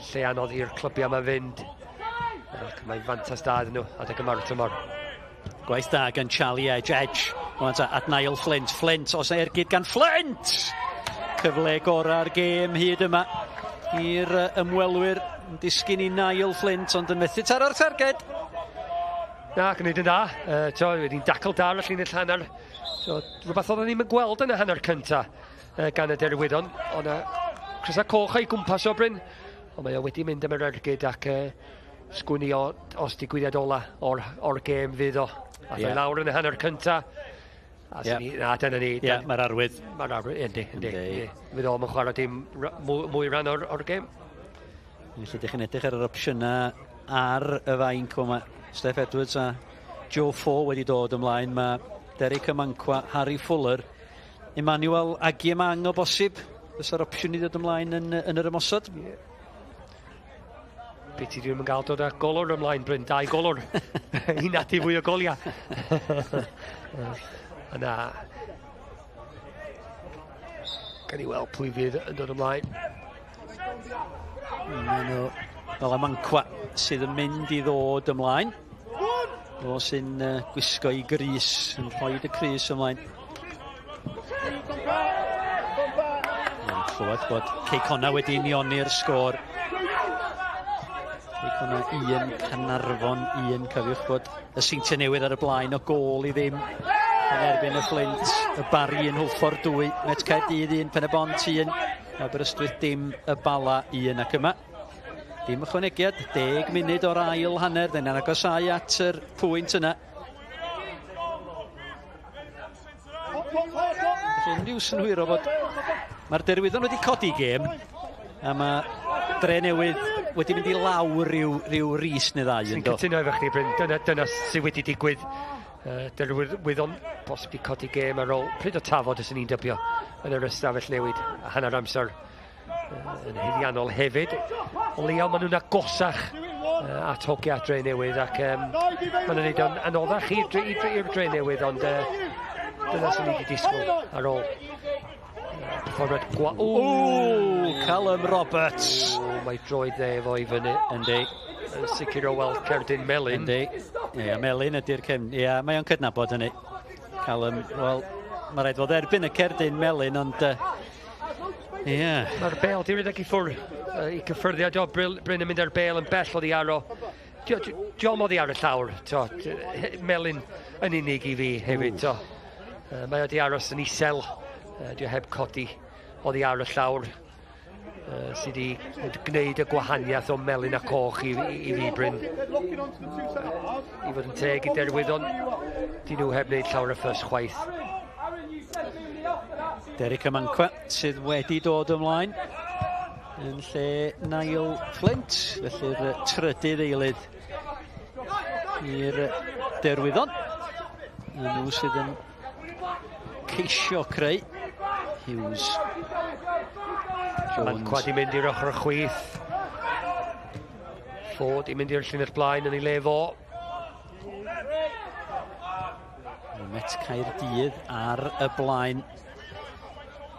Lle anodd i'r clybiau yma fynd. Mae'n fantas da iddyn nhw adeg yma'r tymor. Gwaith da gan Charlie Edge. At Niall Flint. Flint, os ergyd gan Flint! Cyfle gora'r gêm hyd yma i'r ymwelwyr. Yn disgyn i Niall Flint, ond yn methu taro'r targed. Na, gwneud yn da. Wedi'n dacl da ar y llinell hanner. Rhywbeth oedd ddim yn gweld yn y hanner cyntaf gan y Derwyddon. Ond Chrysa coch o'i gwmpas o Bryn. Ond mae o wedi mynd am yr ergyd ac sgwni os digwyddiad ola o'r gêm fydd o. A fe lawr yn y hanner cynta. Na, dyna ni. Mae'r arwydd. Mae'r arwydd, yndi. Fydd o'n chwarae dim mwy rhan o'r gêm. Felly ydych chi'n edrych ar yr opsiynau ar y fainc o. Mae Steff Edwards a Joe Fo wedi dod ymlaen. Mae Derek Ymancwa, Harry Fuller, Emmanuel Agiemang o bosib. Fysa'r opsiwn i ddod ymlaen yn yr ymosod? Beth ti ddim yn gael dod â golwr ymlaen, Bryn, 2 golwr. Un ati fwy o golia. Yna. Gan i weld pwy fydd yn dod ymlaen. Fel Ymancwa sydd yn mynd i ddod ymlaen. O sy'n gwisgo i grys, yn rhoi y crys ymlaen. Clywed bod Ceicona wedi unioni'r sgôr. Dic hwnna un Canarfon, un cofiwch bod y Seintiau Newydd ar y blaen o gol I ddim yn erbyn y Flint, y Bari yn Hwlffordd 2, Met Caerdydd 1, Pen-y-bont 1, Aberystwyth dim, y Bala 1 ac yma. Dim ychwanegiad, 10 munud o'r ail hanner, dyna'n agosau at yr pwynt yna. Felly unrhyw synhwyro bod mae'r Derwyddon wedi codi gêm a mae Drenewydd wedi mynd I lawr rhyw ris neu ddau. Sy'n cytuno efo chdi, Bryn. Dyna sydd wedi digwydd. Derwyddon posibly codi gêm ar ôl pryd o tafod ys ni'n dybio yn yr ystafell newid a hanner amser yn hyddiannol hefyd. O Leo, maen nhw'n agosach at hogia Drenewydd ac maen nhw'n neud o'n anoddach i'r Drenewydd ond dyna sy'n ni wedi disgwyl ar ôl perfformiad Callum Roberts. Mae droed dde efo I fyny. Yndi. Yn sicr o weld Cerdyn Melyn. Yndi. Ie, Melyn ydy'r cefn. Ie, mae o'n cydnabod hynny. Callum, wel, mae rhaid fod erbyn y Cerdyn Melyn, ond... Ie. Mae'r bel di rhedeg I ffwr I cyffyrddiad o Bryn yn mynd ar bel yn bell oddi aro. Diolch oddi ar y llawr. Melyn yn unig I fi hefyd. Mae oddi aros yn isel. Dio heb codi oddi ar y llawr. Sydd wedi gwneud y gwahaniaeth o melyn a coch I fi Bryn. I fod yn teg I Derwyddon, dyn nhw heb wneud llawr y ffys chwaith. Derek Ymancwa sydd wedi dod ymlaen yn lle Niall Flint, felly'r trydydd eilydd i'r Derwyddon. A nhw sydd yn ceisio creu. Hughes. Ymancwa di mynd i'r ochr y chwith. Ford I mynd i'r llun i'r blaen yn ei lefo. Met Caerdydd ar y blaen.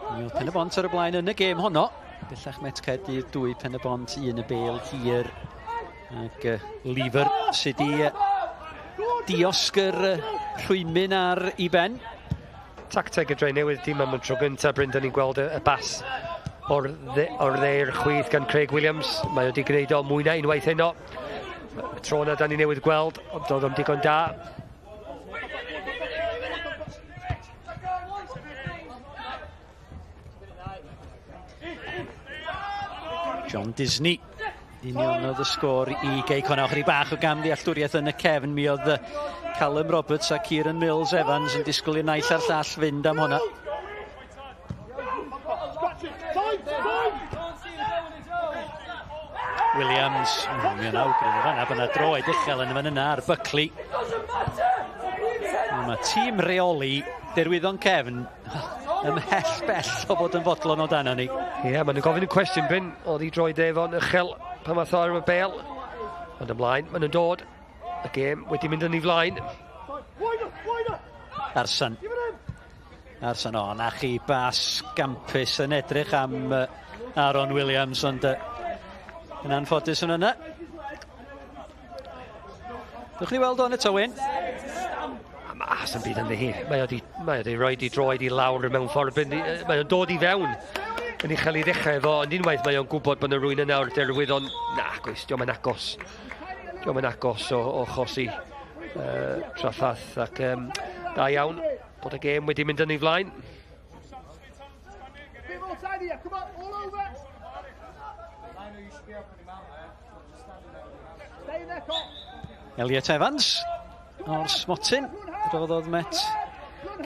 Niwl Pen-y-bont ar y blaen yn y gêm honno. Bellach Met Caerdydd 2, Pen-y-bont 1 y bêl hir. Ac Lifer sydd I diosg yr rhwymyn ar I ben. Tacteg y Drenewydd dim am y tro gyntaf Bryn, ni'n gweld y bas o'r dde'r chwith gan Craig Williams. Mae wedi gwneud o mwy na unwaith heno. Y tro na da ni newydd gweld, ond doedd o'n digon da. John Disney. Union oedd y sgôr I Gei Conawch. Rhi bach o gamddealltwriaeth yn y cefn. Mi oedd Callum Roberts a Kieran Mills Evans yn disgwyl i'r naill a'r llall fynd am hwnna. Williams, mi'n awgrym o fanna, byna droed uchel yn fan yna ar Buckley. Mae tîm reoli Derwyddon Cefn ymhell bell o bod yn fodlon o dan ni. Ie, maen nhw'n gofyn y cwestiwn Bryn, oedd I droed efo'n uchel pan math o'r bel. Ond ymlaen, maen nhw'n dod. Y gêm wedi mynd yn ei flaen. Arsan. Arsan, na chi bas gampus yn edrych am Aaron Williams, ond yn anffodus yn yna. Dwch chi weld o'n y tywyn? Mas yn byd yn ddi. Mae wedi rhoi I droed I lawr mewn ffordd. Mae o'n dod I fewn yn ei chael I ddechrau efo, ond unwaith mae o'n gwybod bod y rwy'n yn awr Derwyddon. Na, gwys, diolch yn agos. Diolch yn agos o chosi traffath ac da iawn bod y gêm wedi mynd yn ei flaen. Elliot Evans o'r Smotyn. Roddodd Met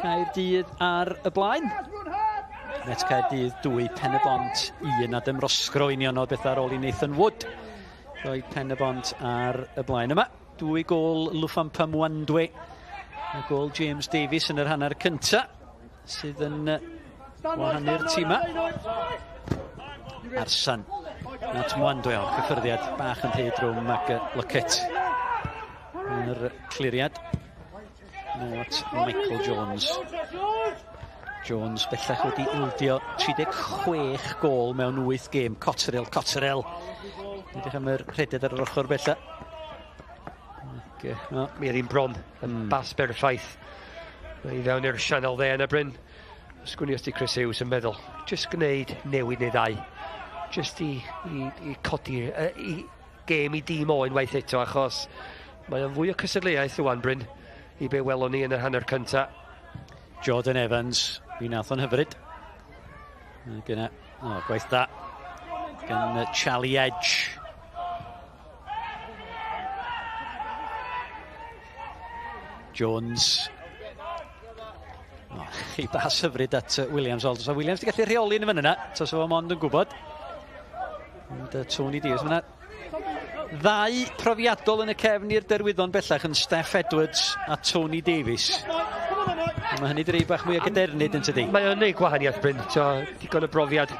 Caerdydd ar y blaen. Met Caerdydd 2, Pen-y-bont 1. Adam Rosgro unionol beth ar ôl I Nathan Wood. Roedd Pen-y-bont ar y blaen yma. 2 gol Lwfampa Mwandwe. A gol James Davies yn yr hanner cynta. Sydd yn wahanu'r tîma. Arsan. Not Mwandwe o'r cyffyrddiad bach yn heidrwm ac Luckett. Yr cliriad. Not Michael Jones. Jones bellach wedi ildio 36 gol mewn 8 gêm. Cotterell. Edrych am yr rheded ar yr ochr bella. Mi oedd hi'n bron yn bas berffaith. I fewn i'r sianel dde yn y Bryn. Sgwni os di Chris Hughes yn meddwl. Just gwneud newid neu ddau. Just I codi, I gêm I dîm o unwaith eto, achos mae o'n fwy o cysadleuaeth rwan, Bryn, I be welon ni yn y hanner cynta. Jordan Evans, fi nath o'n hyfryd. Gyna, gwaith da. Gan Charlie Edge. Jones. I bas hyfryd at Williams. So Williams di gallu rheoli yn y fan yna. Tos o mond yn gwybod. Tony Davies fyna. Ddau profiadol yn y cefn i'r derwyddon bellach yn Steph Edwards a Tony Davies. Mae hynny di rei bach mwy o gydernid yn tydi. Mae o'n neud gwahaniaeth, Bryn. Digon y brofiad.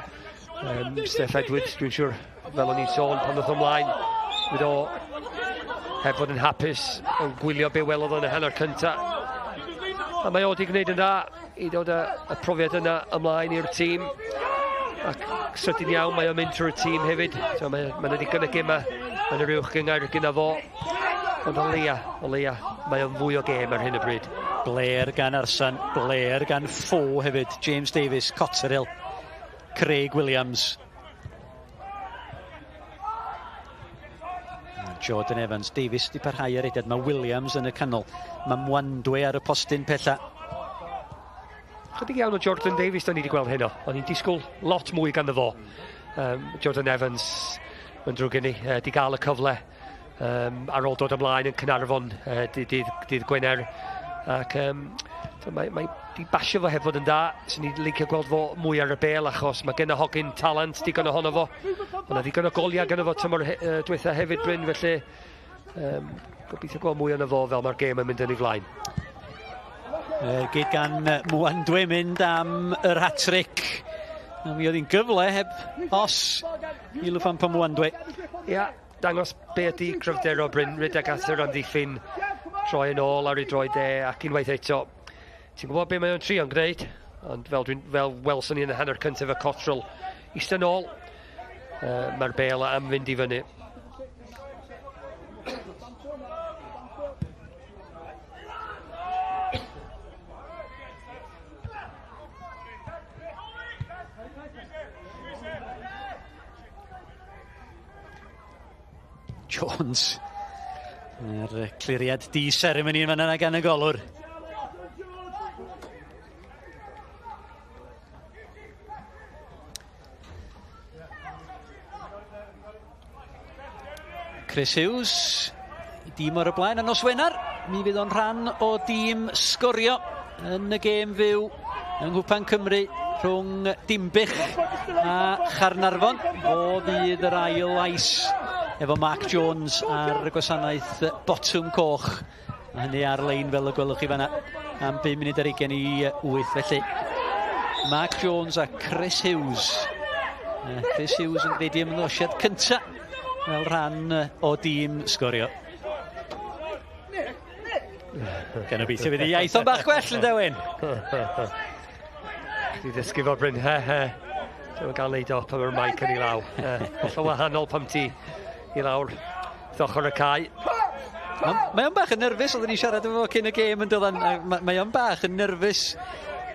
Steph Edwards, dwi'n siŵr, fel o'n i'n sôn pan ddoth ymlaen, fydd o heb fod yn hapus yn gwylio be welodd o'n y hanner cynta. A mae o di gwneud yn dda I dod y profiad yna ymlaen i'r tîm. Ac sydyn iawn mae o'n mynd trwy'r tîm hefyd. Mae yna digon y gema yn yr uwch gyngair gyda fo. Ond o leia, mae o'n fwy o gêm ar hyn y bryd. Blair gan Arsan, Blair gan Fo hefyd. James Davies, Cotterill, Craig Williams. Jordan Evans, Davies di parhau ar ediad. Mae Williams yn y canol. Mae Mwandwe ar y postyn pella. Chydig iawn o Jordan Davies da ni wedi gweld heno. O'n i'n disgwyl lot mwy ganddo fo. Jordan Evans yn drwy gynnu, di gael y cyfle ar ôl dod ymlaen yn Cynarfon dydd Gwener. Ac mae di basio fo hefyd yn da. Sy'n ni'n licio gweld fo mwy ar y bel achos mae gen y hogyn talent digon ohono fo. Ond digon o goliau gynno fo tymor diwetha hefyd, Bryn, felly gobeithio gweld mwy ono fo fel mae'r gêm yn mynd yn ei flaen. Gyd gan Mwandwe mynd am yr hat-trick. Mi oedd hi'n gyfle heb os I Lwfan pa Mwandwe. Ia, dangos be ydi gryfdero Bryn, rydeg at yr amddiffyn troi yn ôl ar ei droed ac unwaith eto. Ti'n gwybod be mae o'n trio'n gwneud? Ond fel welson ni yn y hanner cyntaf y Cotterill eistedd ôl, mae'r bel am fynd I fyny. Jones. Yr cliriad di-seremoni yn fanna gan y golwr. Chris Hughes, dîm o'r blaen yn nos Wener. Mi fydd o'n rhan o dîm Sgorio yn y gêm fyw yng Nghwpan Cymru rhwng Dimbych a Charnarfon. Fo fydd yr ail lais efo Mark Jones ar y gwasanaeth botwm coch. A hynny ar-lein fel y gwelwch chi fanna am 5 munud ar 28 felly. Mark Jones a Chris Hughes. Chris Hughes yn gwneud I ymddosiad cynta fel rhan o dîm Sgorio. Gan obeithio fydd I iaith o'n bach gwell yn dewin. Di ddysgu fo Bryn, Dwi'n gael neud o pan mae'r maic yn ei law. Holl wahanol pam ti I lawr ochr y cae. Mae o'n bach yn nerfus, oedden ni siarad efo cyn y gêm yn dod. Mae o'n bach yn nerfus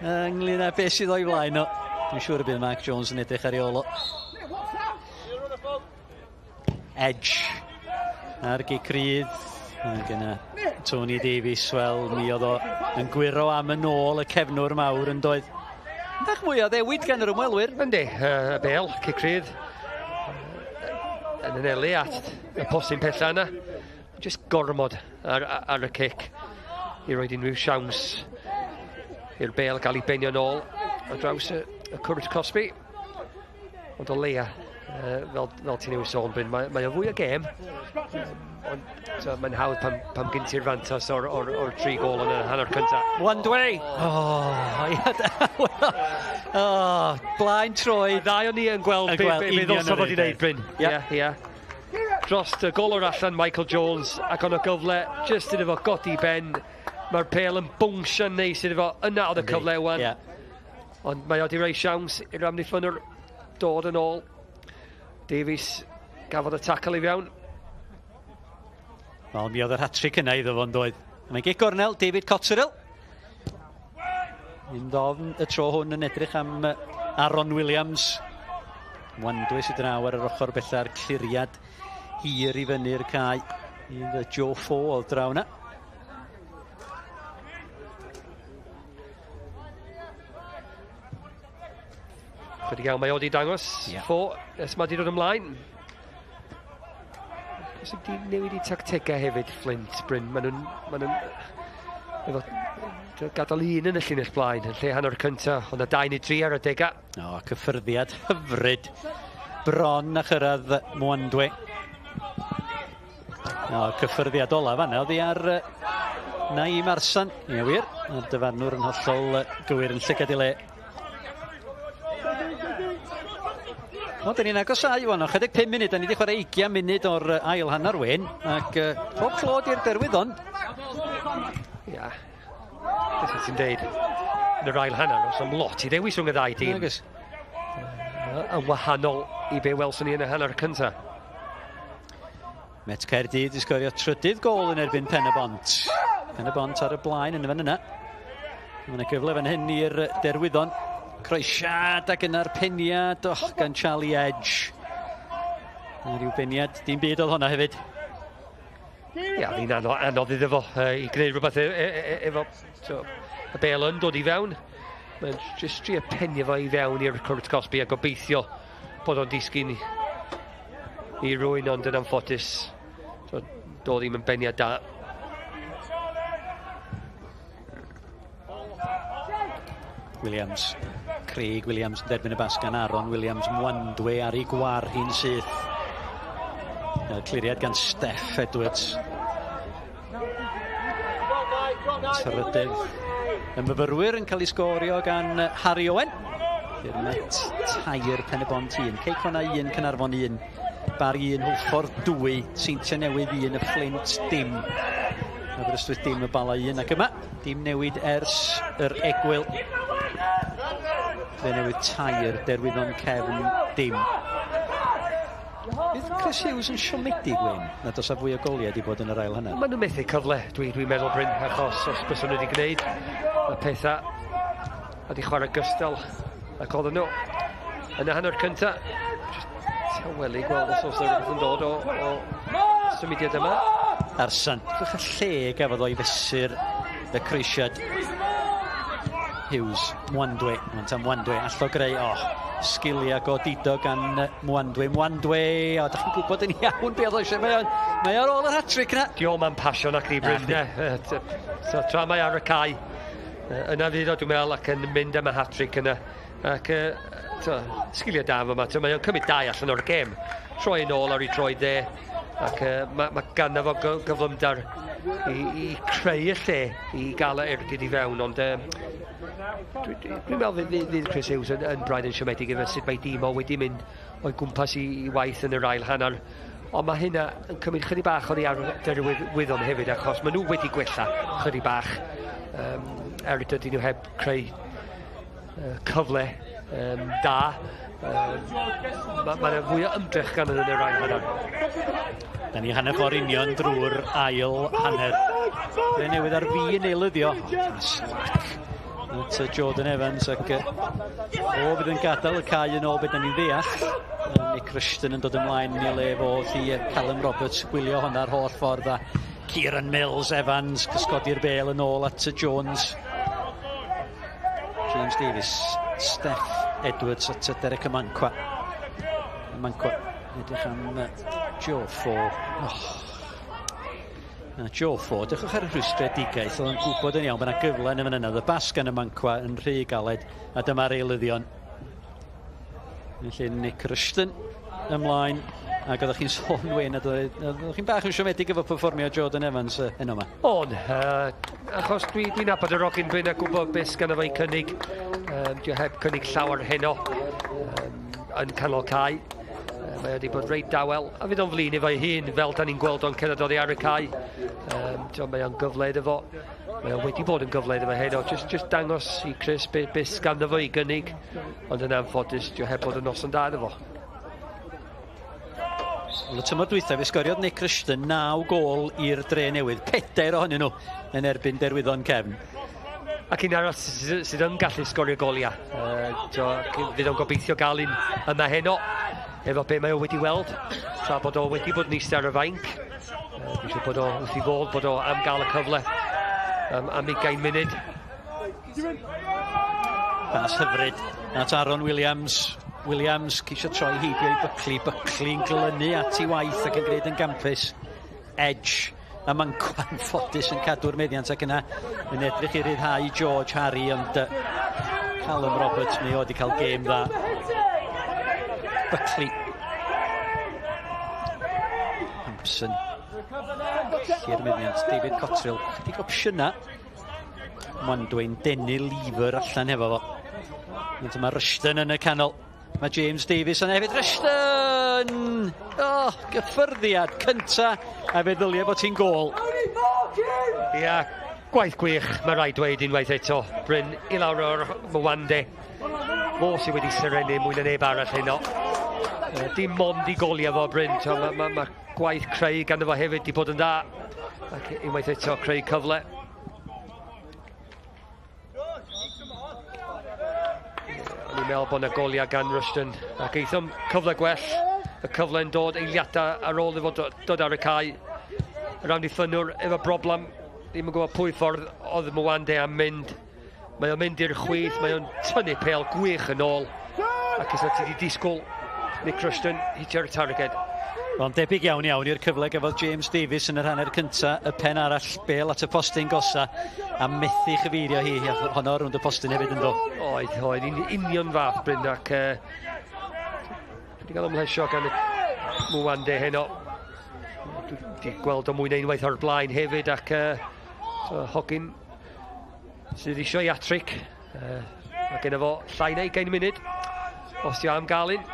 ynglyn â beth sydd o'i flaen o. Dwi'n siŵr y bydd Mark Jones yn edrych ar ei ôl o. Edge ar Gicrydd. Gyna Tony Davies, wel mi oedd o yn gwiro am yn ôl y cefnwr mawr yn doedd. Bach mwy o ddewid gan yr ymwelwyr. Yndi, y bel, Gicrydd. Yn anelu at y postyn pella yna. Just gormod ar y cic I roed unrhyw siawns i'r bel gael ei benio nôl ar draws y cwrt Cosby. Ond o leia, fel ti'n ei sôn, Bryn, mae o fwy o gêm. Ond mae'n hawdd pam gyn ti'r fantas o'r 3 gol yn y hanner cyntaf. Mwandwe! Blaen troi. Ddau o'n ni yn gweld be ddylsa fod I wneud, Bryn. Ia. Drost y golwr allan Michael Jones ac o'n o gyfle just iddo fo godi ben. Mae'r pêl yn bwngsio'n neis iddo fo yna oedd y cyfle wan. Ond mae o di rei siawns i'r amddiffynwr dod yn ôl. Davies gafodd y tackle I fewn. Wel, mi oedd yr hat-trick yna iddo fo'n doedd. Mae'n gig gornel, David Cotterill. Un ddofn y tro hwn yn edrych am Aaron Williams. Mwandwe sydd yn awr ar yr ochr bella'r cliriad hir I fyny'r cae i Joe Fo oedd draw na. Chydig iawn mae wedi dangos. Fo, nes mae wedi dod ymlaen. Os ydy newid I tactegau hefyd, Flint, Bryn. Maen nhw'n efo gadael un yn y llinell blaen, yn lle hanner cyntaf, ond y 2 neu 3 ar y degau. O, cyffyrddiad hyfryd. Bron a chyrraedd Mwandwe. O, cyffyrddiad ola fanna, oedd hi ar Naim Arsan. Ie wir, a'r dyfarnwr yn hollol gywir yn llygad I le. O, dyn ni'n agosau wan o 75 munud, da ni wedi chwarae 20 munud o'r ail hanner wen, ac pob clod i'r Derwyddon. Ia, beth wyt ti'n deud, yn yr ail hanner, os am lot I ddewis rhwng y ddau dîm. Yn wahanol I be welson ni yn y hanner cyntaf. Met Caerdydd I sgorio trydydd gol yn erbyn Pen-y-bont. Pen-y-bont ar y blaen yn y fan yna. Mae'n gyfle fan hyn i'r Derwyddon. Croesiad ac yna'r peniad gan Charlie Edge. Ryw beniad, dim byd oedd hwnna hefyd. Ia, fi'n anodd iddo fo I gwneud rhywbeth efo y bel yn dod I fewn. Mae'n jyst trio penio fo I fewn i'r Cwrt Cosby a gobeithio bod o'n disgyn I rwy'n ond yn anffodus. Doedd ddim yn beniad da. Williams. Craig Williams yn derbyn y basgan Aaron Williams Mwandwe ar ei gwar hi'n syth. Cliriad gan Steph Edwards. Trydydd y myfyrwyr yn cael ei sgorio gan Harry Owen. Dy'r Met tair Pen-y-bont 1. Ceicona 1, Cynarfon 1. Bar 1, Hwlffordd 2. Seintiau newydd 1, y Flint dim. Aberystwyth dim y Bala 1. Ac yma, dim newid ers yr egwyl. Drenewydd tair, Derwyddon Cefn dim. Bydd Chris Hughes yn siomedig wyn nad oes a fwy o goliau wedi bod yn yr ail hynny? Maen nhw'n methu cyfle, dwi'n meddwl Bryn, achos os bys nhw wedi gwneud y pethau a di chwarae gystal ac oedden nhw yn y hanner cyntaf. Tawelu gweld os oes rhywbeth yn dod o symudiad yma. Arsan, ddech y lle gafodd o'i fesur y creisiad. Hughes, Mwandwe, allo greu, sgiliau godidog gan Mwandwe, o, da chi'n gwybod yn iawn beth o eisiau, mae ar ôl yr hat-trick yna. Dio ma'n pasio na chdi Bryn, tra mae ar y cae, yna fydd o dwi'n meddwl ac yn mynd am y hat-trick yna, ac sgiliau da yma, mae o'n cymryd 2 allan o'r gêm, troi yn ôl ar ei droi dde, ac mae ganddo fo gyflymdar I creu y lle I gael y ergyd I fewn, ond dwi'n meddwl fydd Chris Hughes yn braidd yn siomedig efo sut mae dîm o wedi mynd o'i gwmpas I waith yn yr ail hanner. Ond mae hynna yn cymryd chydig bach oddi ar Derwyddon hefyd, achos maen nhw wedi gwella chydig bach. Dydyn nhw heb creu cyfle da. Mae'n fwy o ymdrech gan yn yr ail hanner. Da ni hanner ffordd union drwy'r ail hanner. Drenewydd ar fi yn eilyddio. At Jordan Evans ac bydd yn gadael y cae yn ôl beth da ni'n ddeall. Nick Rushton yn dod ymlaen I le fodd I Callum Roberts gwylio hwnna'r holl ffordd a Kieran Mills Evans cysgodi'r bel yn ôl at Jones. James Davies, Steph Edwards at Derek Ymancwa. Edrych am Joe Fo. Joe Fo, dychwch ar y rhwystredigaeth, oedd yn gwybod yn iawn bod yna gyfle yn y fan yna. Y basgan y Mancwa yn rhy galed, a dyma'r eilyddion. Felly Nick Rushton ymlaen, ac oeddech chi'n sôn wyn, oeddech chi'n bach yn siomedig efo perfformio Jordan Evans heno yma. Achos dwi'n nabod y rogyn Bryn a gwybod beth gan efo I cynnig. Dwi heb cynnig llawer heno yn canol cae. Mae wedi bod reit dawel, a fydd o'n flin efo'i hun, fel da ni'n gweld o'n cynnydd oddi ar y cae. Mae o'n gyfled efo, mae o'n wedi bod yn gyfled efo heno, just dangos I Chris beth sgan efo I gynnig, ond yn anffodus, dwi heb bod yn nos yn da efo. Y tymor dwythaf, sgoriodd Nick Rushton 9 gol i'r Drenewydd, 4 ohonyn nhw yn erbyn Derwyddon Cefn. Ac un arall sydd yn gallu sgorio goliau. Fydd o'n gobeithio gael un yma heno. efo be mae o wedi weld, tra bod o wedi bod yn eistedd ar y fainc. Dwi'n bod o wrth i fod bod o am gael y cyfle am 20 munud. Pas hyfryd at Aaron Williams. Williams cisio troi heibio i Buckley'n glynu at ei waith ac yn gwneud yn gampus. Edge a Mancwan ffodus yn cadw'r meddiant ac yna yn edrych i ryddhau George Harry, ond Callum Roberts mi oedd i cael gêm dda. Buckley. Hampson. Lle'r meddiant. David Cottrell. Chydig opsiyna. Mwandwy'n denu Lever allan hefo fo. Ond yma Rushton yn y canol. Mae James Davies yn hefyd. Rushton! Gyffyrddiad cynta a feddyliau bod hi'n gôl. Ia, gwaith gwych, mae rhaid dweud unwaith eto. Bryn i lawr o'r Mwande. Mo sydd wedi syrenu mwy na neb arall heno. Dim mond i golio fo Bryn. Mae gwaith creu gan efo hefyd di bod yn dda. Ac unwaith eto creu cyfle. Ni'n meddwl bod yna golia gan Rushton. Ac eithom cyfle gwell. Y cyfle yn dod eiliadau ar ôl efo dod ar y cae. Rhawn i ffynwr efo broblem. Ddim yn gwybod pwy ffordd oedd y Mwande am mynd. Mae o'n mynd i'r chwith, mae o'n tynnu pêl gwych yn ôl. Ac ys ti wedi disgwyl Nick Rushton hitio'r targed. Wel, debyg iawn i'r cyfle gafodd James Davies yn yr hanner cynta, y pen arall bêl at y postyn gosa a methu chyfeirio hi honno rwnd y postyn hefyd yn do. Oedd, union fath Bryn ac wedi cael ymlesio gan y Mwande heno. Wedi gweld o mwy na unwaith o'r blaen hefyd ac Hogyn sydd eisiau i atric. Mae gen fo llai na 20 munud os yw am gael un.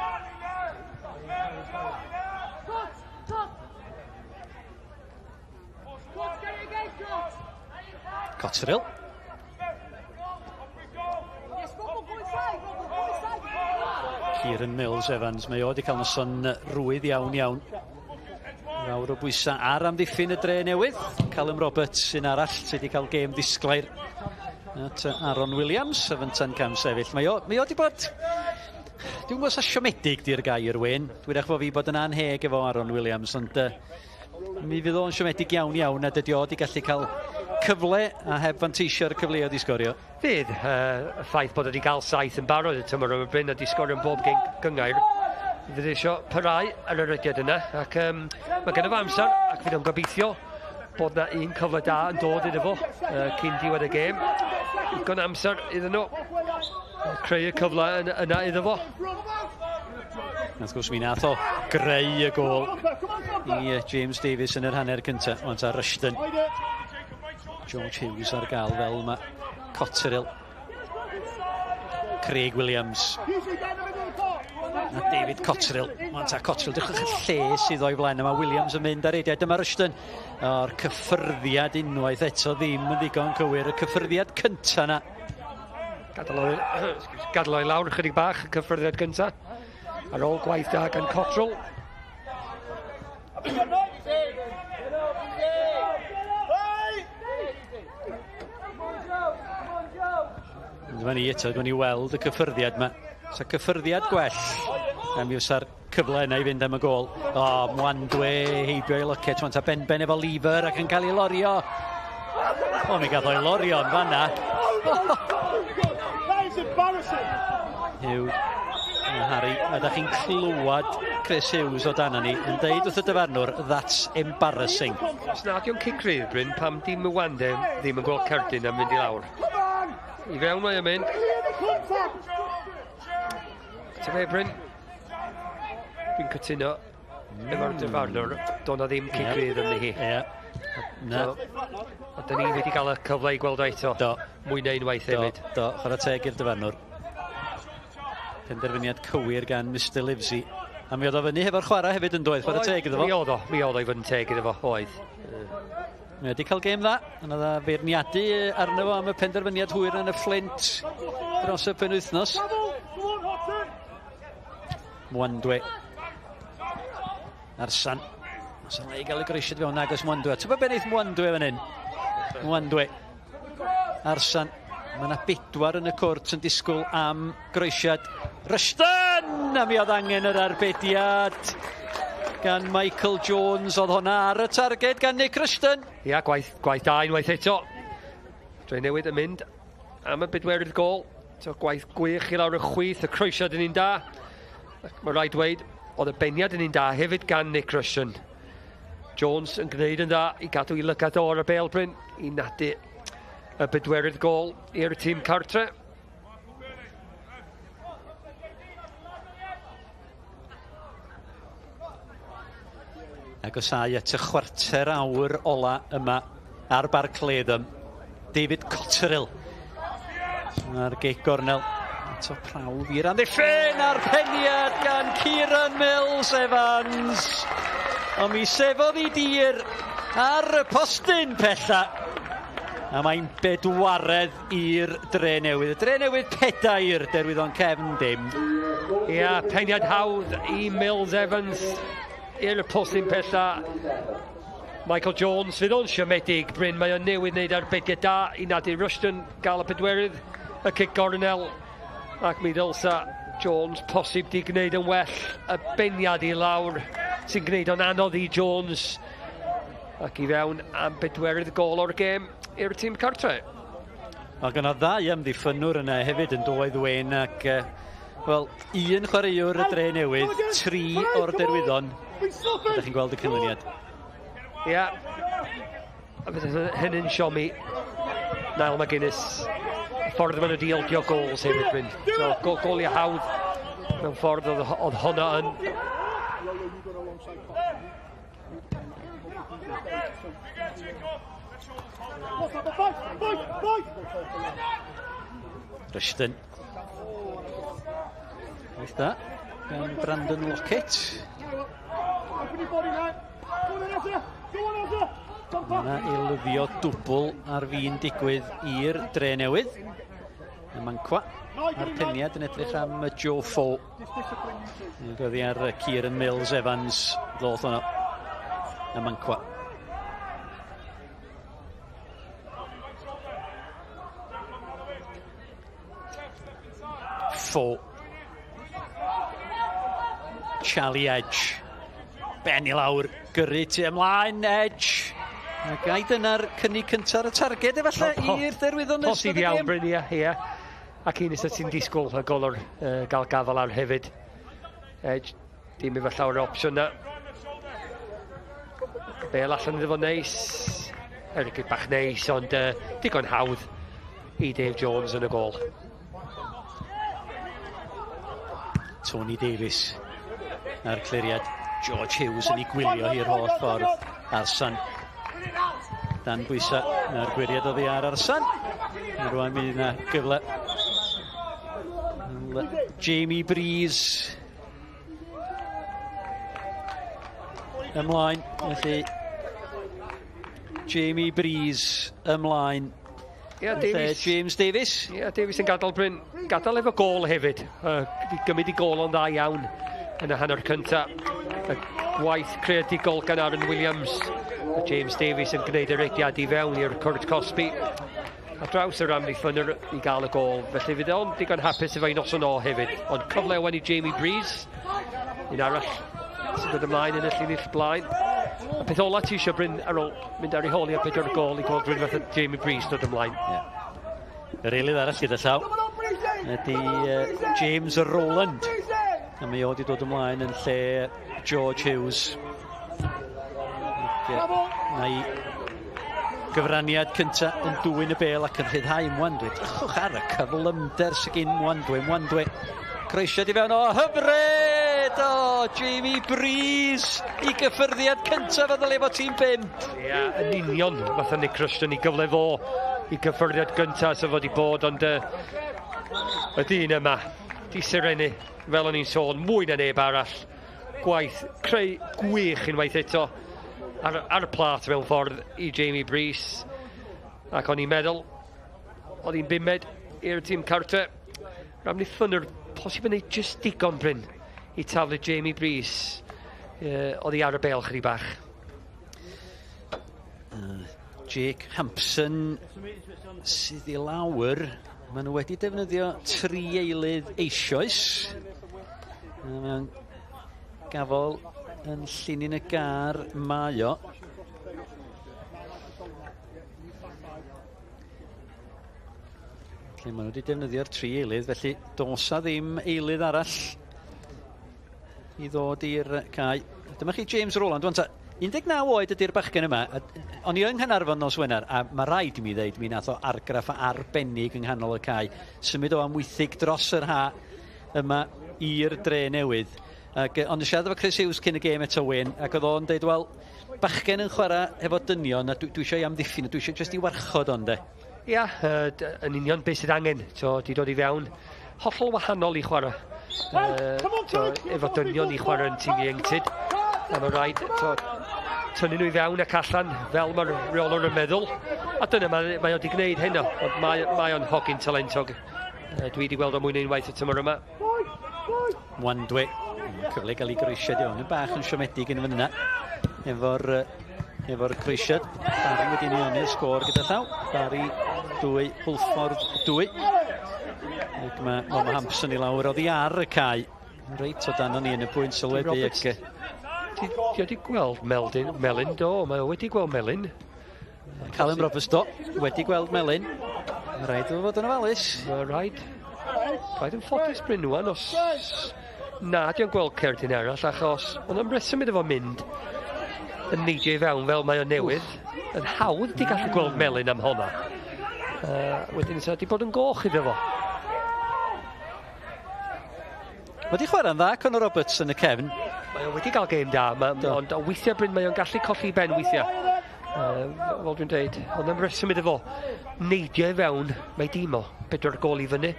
Cotterill. Kieran Mills Evans, mae o wedi cael noson rwydd iawn. Nawr o bwysau ar amddiffyn y Drenewydd. Callum Roberts sy'n arall sydd wedi cael gêm disglair at Aaron Williams, 7 cam sefyll. Mae o wedi bod... Dwi'n gwybod sa siomedig di'r gair Wyn. Dwi'n eich fod fi bod yn anheg efo Aaron Williams, ond mi fydd o'n siomedig iawn a dydi o wedi gallu cael cyfle a heb fanteisio'r cyfleoedd i sgorio. Fydd y ffaith bod wedi cael 7 yn barod y tymor yma Bryn a wedi sgorio yn bob gyngair. Fydd eisiau parhau ar yr rydiad yna ac mae gen i fo amser ac fydd o'n gobeithio bod na un cyfle da yn dod iddo fo cyn diwedd y gêm. Digon amser iddyn nhw creu y cyfle yna iddo fo. Wrth gwrs mi nath o greu y gôl i James Davies yn yr hanner cynta. Ond a Rushton. George Hughes ar gael fel mae Cotterill. Craig Williams. A David Cotterill. Ond a Cotterill, dechrau lle sydd o'i flaen. Mae Williams yn mynd ar eidiau. Dyma Rushton. O'r cyffyrddiad unwaith eto ddim yn ddigon cywir. Y cyffyrddiad cynta na. Gadal o'i lawr chydig bach y cyffyrddiad cynta. Ar ôl gwaith da gan Cotterill. Dyma ni eto, dyma ni weld y cyffyrddiad yma. So cyffyrddiad gwell. A mi fysa'r cyfle yna i fynd am y gôl. Mwandwe heibio i loket. Mwant a ben efo Lever ac yn cael ei lorio. Mi gath o'i lorio yn fanna. That is embarrassing. Hugh a Harry. A da chi'n clywed Chris Hughes o dan ni yn deud wrth y dyfarnwr, that's embarrassing. Os nad yw'n cic rydd Bryn, pam dim Mwande ddim yn gweld cerdyn am mynd i lawr. I fewn mae yn mynd. Ta fe Bryn. Dwi'n cytuno efo'r dyfarnwr. Do na ddim cic rydd yn hi. Na. A da ni wedi cael y cyfle i gweld o eto. Do. Mwy na unwaith hefyd. Do, chwarae teg i'r dyfarnwr. Penderfyniad cywir gan Mr Livesey. A mi oedd o fyny hefo'r chwarae hefyd yn doedd, chwarae teg iddo fo. Mi oedd o'i fod yn teg iddo fo, oedd. Mi wedi cael gêm dda, yna dda feirniadu arno fo am y penderfyniad hwyr yn y Flint dros y penwythnos. Mwandwe. Arsan. Arsan ei gael y greisiad fewn agos Mwandwe. Ti'n bod beneith Mwandwe fan hyn? Mwandwe. Arsan. Mae yna 4 yn y cwrt yn disgwyl am groesiad. Rushton! Cefn, a mi oedd angen yr arbediad gan Michael Jones. Oedd hwnna ar y targed gan Nick Rushton. Ia, gwaith da unwaith eto. Drenewydd yn mynd am y bedwerydd gol. So, gwaith gwych i lawr y chwith, y croesiad yn un da. Mae rhaid dweud, oedd y beniad yn un da hefyd gan Nick Rushton. Jones yn gwneud yn dda i gadw i lygad o'r y bêl, Bryn, i nadu y bedwerydd gol i'r tîm cartre. Agosau at y chwarter awr ola yma ar Barclaydom. David Cotterill ar geic gornel. Eto prawf i'r amddiffyn a'r peniad gan Kieran Mills Evans. Ond mi sefodd i dir ar y postyn pella. A mae'n bedwaredd i'r Drenewydd. Y Drenewydd pedair, Derwyddon Cefn dim. Ia, peniad hawdd i Mills Evans i'r postyn pella. Michael Jones, fydd o'n siomedig, Bryn, mae o'n newydd wneud arbediad da i nadu Rushton gael y bedwerydd, y cic gornel, ac mi ddylsa Jones posib di gwneud yn well y beniad i lawr sy'n gwneud o'n anodd i Jones, ac i fewn am bedwerydd gol o'r gêm i'r tîm cartre. Ac yna ddau amddiffynwr yna hefyd yn doedd Wyn, ac wel, un chwaraewr y Drenewydd, 3 o'r Derwyddon. Ydych chi'n gweld y cynlyniad? Ia, a bydd hynny'n siomi Niall McGuinness. Ffordd maen nhw di ildio gols hefyd, Bryn. So, gol i hawdd mewn ffordd oedd hwnna yn. Rushton. Waith da, gan Brandon Lockett. Yna ilfio dwbl ar fi'n digwydd i'r Drenewydd. Y Mancwa. Mae'r peniad yn edrych am Joe Fo. Gyddi ar Kieran Mills Evans ddoth hwnna. Y Mancwa. Fo. Charlie Edge. Ben i lawr, gyrru tu ymlaen, Edge. A gaid yna'r cynnig cyntaf ar y targed efallai i'r Derwyddon ystod y Posib iawn, Bryn, ia. Ac un ystod sy'n disgwyl y golwr gael gafel ar hefyd. Edge, dim efallai o'r opsiwn na. Bêl allan iddo fo neis. Ergyd bach neis, ond digon hawdd i Dave Jones yn y gol. Tony Davies ar cliriad. George Hughes yn ei gwylio hi'r holl ffordd. Arsan. Dan bwysa na'r gwiriad oddi ar Arsan. Rwan mi yna gyfle. Jamie Breeze. Ymlaen. Felly Jamie Breeze ymlaen. James Davies. Davies yn gadael, Bryn. Gadael efo gol hefyd. Di gymryd i gol o'n dda iawn yn y hanner cyntaf. Y gwaith creadigol gan Aaron Williams. James Davies yn gwneud y reidiad i fewn i'r Kurt Cosby. A draws yr amddiffynwr i gael y gol. Felly fydd o'n digon hapus efo i noson o hefyd. Ond cyfle wen i Jamie Breeze. Un arall sy'n dod ymlaen yn y llinell blaen. A peth ola ti eisiau, Bryn, ar ôl mynd ar ei holi a pedwar gol i gweld rhywun fath Jamie Breeze dod ymlaen. Yr eilydd arall gyda llaw ydy James Rowland. A mi oedd i dod ymlaen yn lle George Hughes. Na i gyfraniad cynta yn dwyn y bêl ac yn rhyddhau Mwandwy. Drychwch ar y cyflymder sy'n gyn Mwandwy. Croesiad i fewn o hyfryd o Jamie Breeze i gyffyrddiad cyntaf o ddylai fo tîm 5. Ia, yn union fatha Nick Rushton i gyfle fo i gyffyrddiad gyntaf sy'n fod i bod, ond y dyn yma di sirenu fel o'n i'n sôn, mwy na neb arall. Gwaith creu gwych unwaith eto ar y plat mewn ffordd i Jamie Breeze. Ac o'n i'n meddwl, oedd hi'n bimed i'r tîm cartre. Ram ni ffynwr posib yn ei just digon, Bryn, i taflu Jamie Breeze. Oedd hi ar y bêl chydig bach. Jake Hampson sydd i lawr. Maen nhw wedi defnyddio 3 eilydd eisoes. Mewn gafol yn llinyn y gar mae o. Lle maen nhw wedi defnyddio'r 3 eilydd, felly dos a ddim eilydd arall i ddod i'r cae. Dyma chi James Rowland, 19 oed ydy'r bachgen yma. O'n i yng Nghanarfon nos Wener, a mae rhaid i mi ddeud mi nath o argraff arbennig yng nghanol y cae. Symud o amwythig dros yr ha yma i'r Drenewydd. Ond yn siarad efo Chris Hughes cyn y gêm eto Wyn, ac oedd o'n deud, wel, bachgen yn chwarae efo dynion, a dwi eisiau i amddiffyn, a dwi eisiau jyst i warchod o'n de. Ia, yn union beth sydd angen. Di dod i fewn hollol wahanol i chwarae. Efo dynion i chwarae yn tîm ieuenctid. A mae rhaid tynnu nhw i fewn ac allan fel mae'r reolwr yn meddwl. A dyna mae o wedi gwneud hynna. Ond mae o'n hogyn talentog. Dwi wedi gweld o mwy neu'n waith y tymor yma. Wandwe. Cyfle gael ei groesiad i o'n yn bach yn siomedig yn fan yna. Efo'r groesiad. Barry wedi neoni'r sgôr gyda llaw. Barry 2, Hwlffordd 2. Ac mae Hampson i lawr oddi ar y cae. Reit o dan o'n i yn y pwynt sylwebu. Ti wedi gweld Melin do? Mae o wedi gweld Melin. Callum Roberts do. Wedi gweld Melin. Rhaid o fod yn ofalus. Rhaid yn ffodus Brynwan os na di'n gweld Cerdyn arall, achos ond am reswm iddo fo mynd yn neidio i fewn fel mae o newydd. Yn hawdd di gallu gweld Melin am honna. Wedyn so di bod yn goch iddo fo. Wedi chwarae'n dda Conor Roberts yn y cefn. Mae o wedi cael gêm da, ond o weithiau Bryn mae o'n gallu colli ben weithiau. Fel dwi'n dweud, ond am reswm iddo fo neidio i fewn, mae dim o 4 gol i fyny.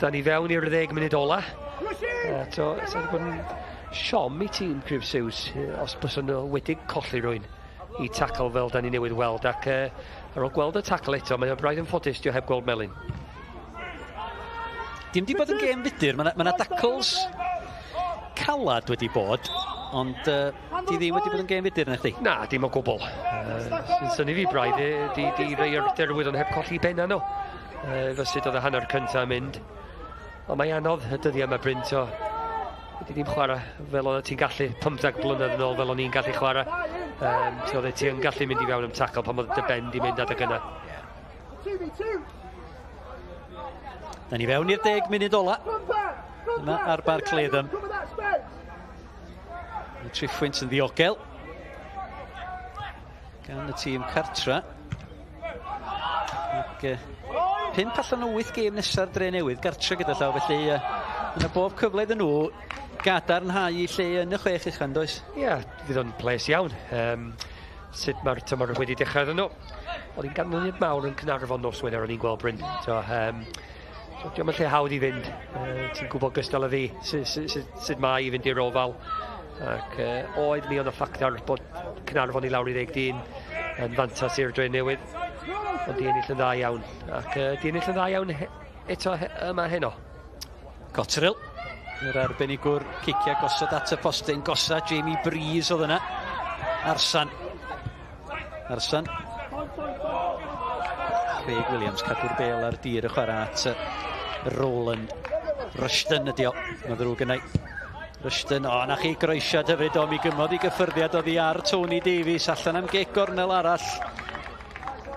Da ni fewn i'r 10 munud ola. So wedi bod yn siom i tîm Chris Hughes os bys nhw wedi colli rwy'n i tacl fel da ni newydd weld. Ac ar ôl gweld y tacl eto, mae o'n braidd yn ffodus dio heb gweld Melin. Dim di bod yn gêm fudur, mae yna dacls calad wedi bod, ond di ddim wedi bod yn gêm fudur na chdi? Na, dim o gwbl. Sy'n fi braidd, di rei'r Derwyddon heb colli benna nhw. Fysid oedd y hanner cyntaf yn mynd. Ond mae anodd y dyddiau yma Bryn, so wedi ddim chwarae fel oedd ti'n gallu 15 blynedd yn ôl fel o'n i'n gallu chwarae. So oedd ti'n gallu mynd i fewn am tacl pan oedd dy ben di mynd adeg yna. Da ni fewn i'r 10 munud ola. Yma ar bar Cleddam. Y Triffwynt yn ddiogel. Gan y tîm cartra. Ac 5 allan o 8 gêm nesaf Drenewydd gartre gyda llaw, felly yna bob cyfle iddyn nhw gadarnhau i lle yn y 6 uchan, does? Ie, fydd o'n bles iawn. Sut mae'r tymor wedi dechrau iddyn nhw. Oedd hi'n ganlyniad mawr yn Cynarfon nos Wener o'n i'n gweld Bryn. Diolch yn lle hawdd i fynd. Ti'n gwybod gystal â fi sut mae i fynd i'r ofal. Ac oedd mi o'n y ffactor bod Cynarfon i lawr i 10 yn fantas i'r Drenewydd. Ond di ennill yn dda iawn. Ac di ennill yn dda iawn eto yma heno. Cotterill. Yr arbenigwr cicia gosod at y postyn. Gosa Jamie Breeze oedd yna. Arsan. Craig Williams cadw'r bel ar dir y chwarae at Roland. Rushton ydi o. Mae'n ddrwg yna. Rushton, na chi groesiad hefyd o mi gymod i gyffyrddiad oddi ar Tony Davies allan am geg gornel arall.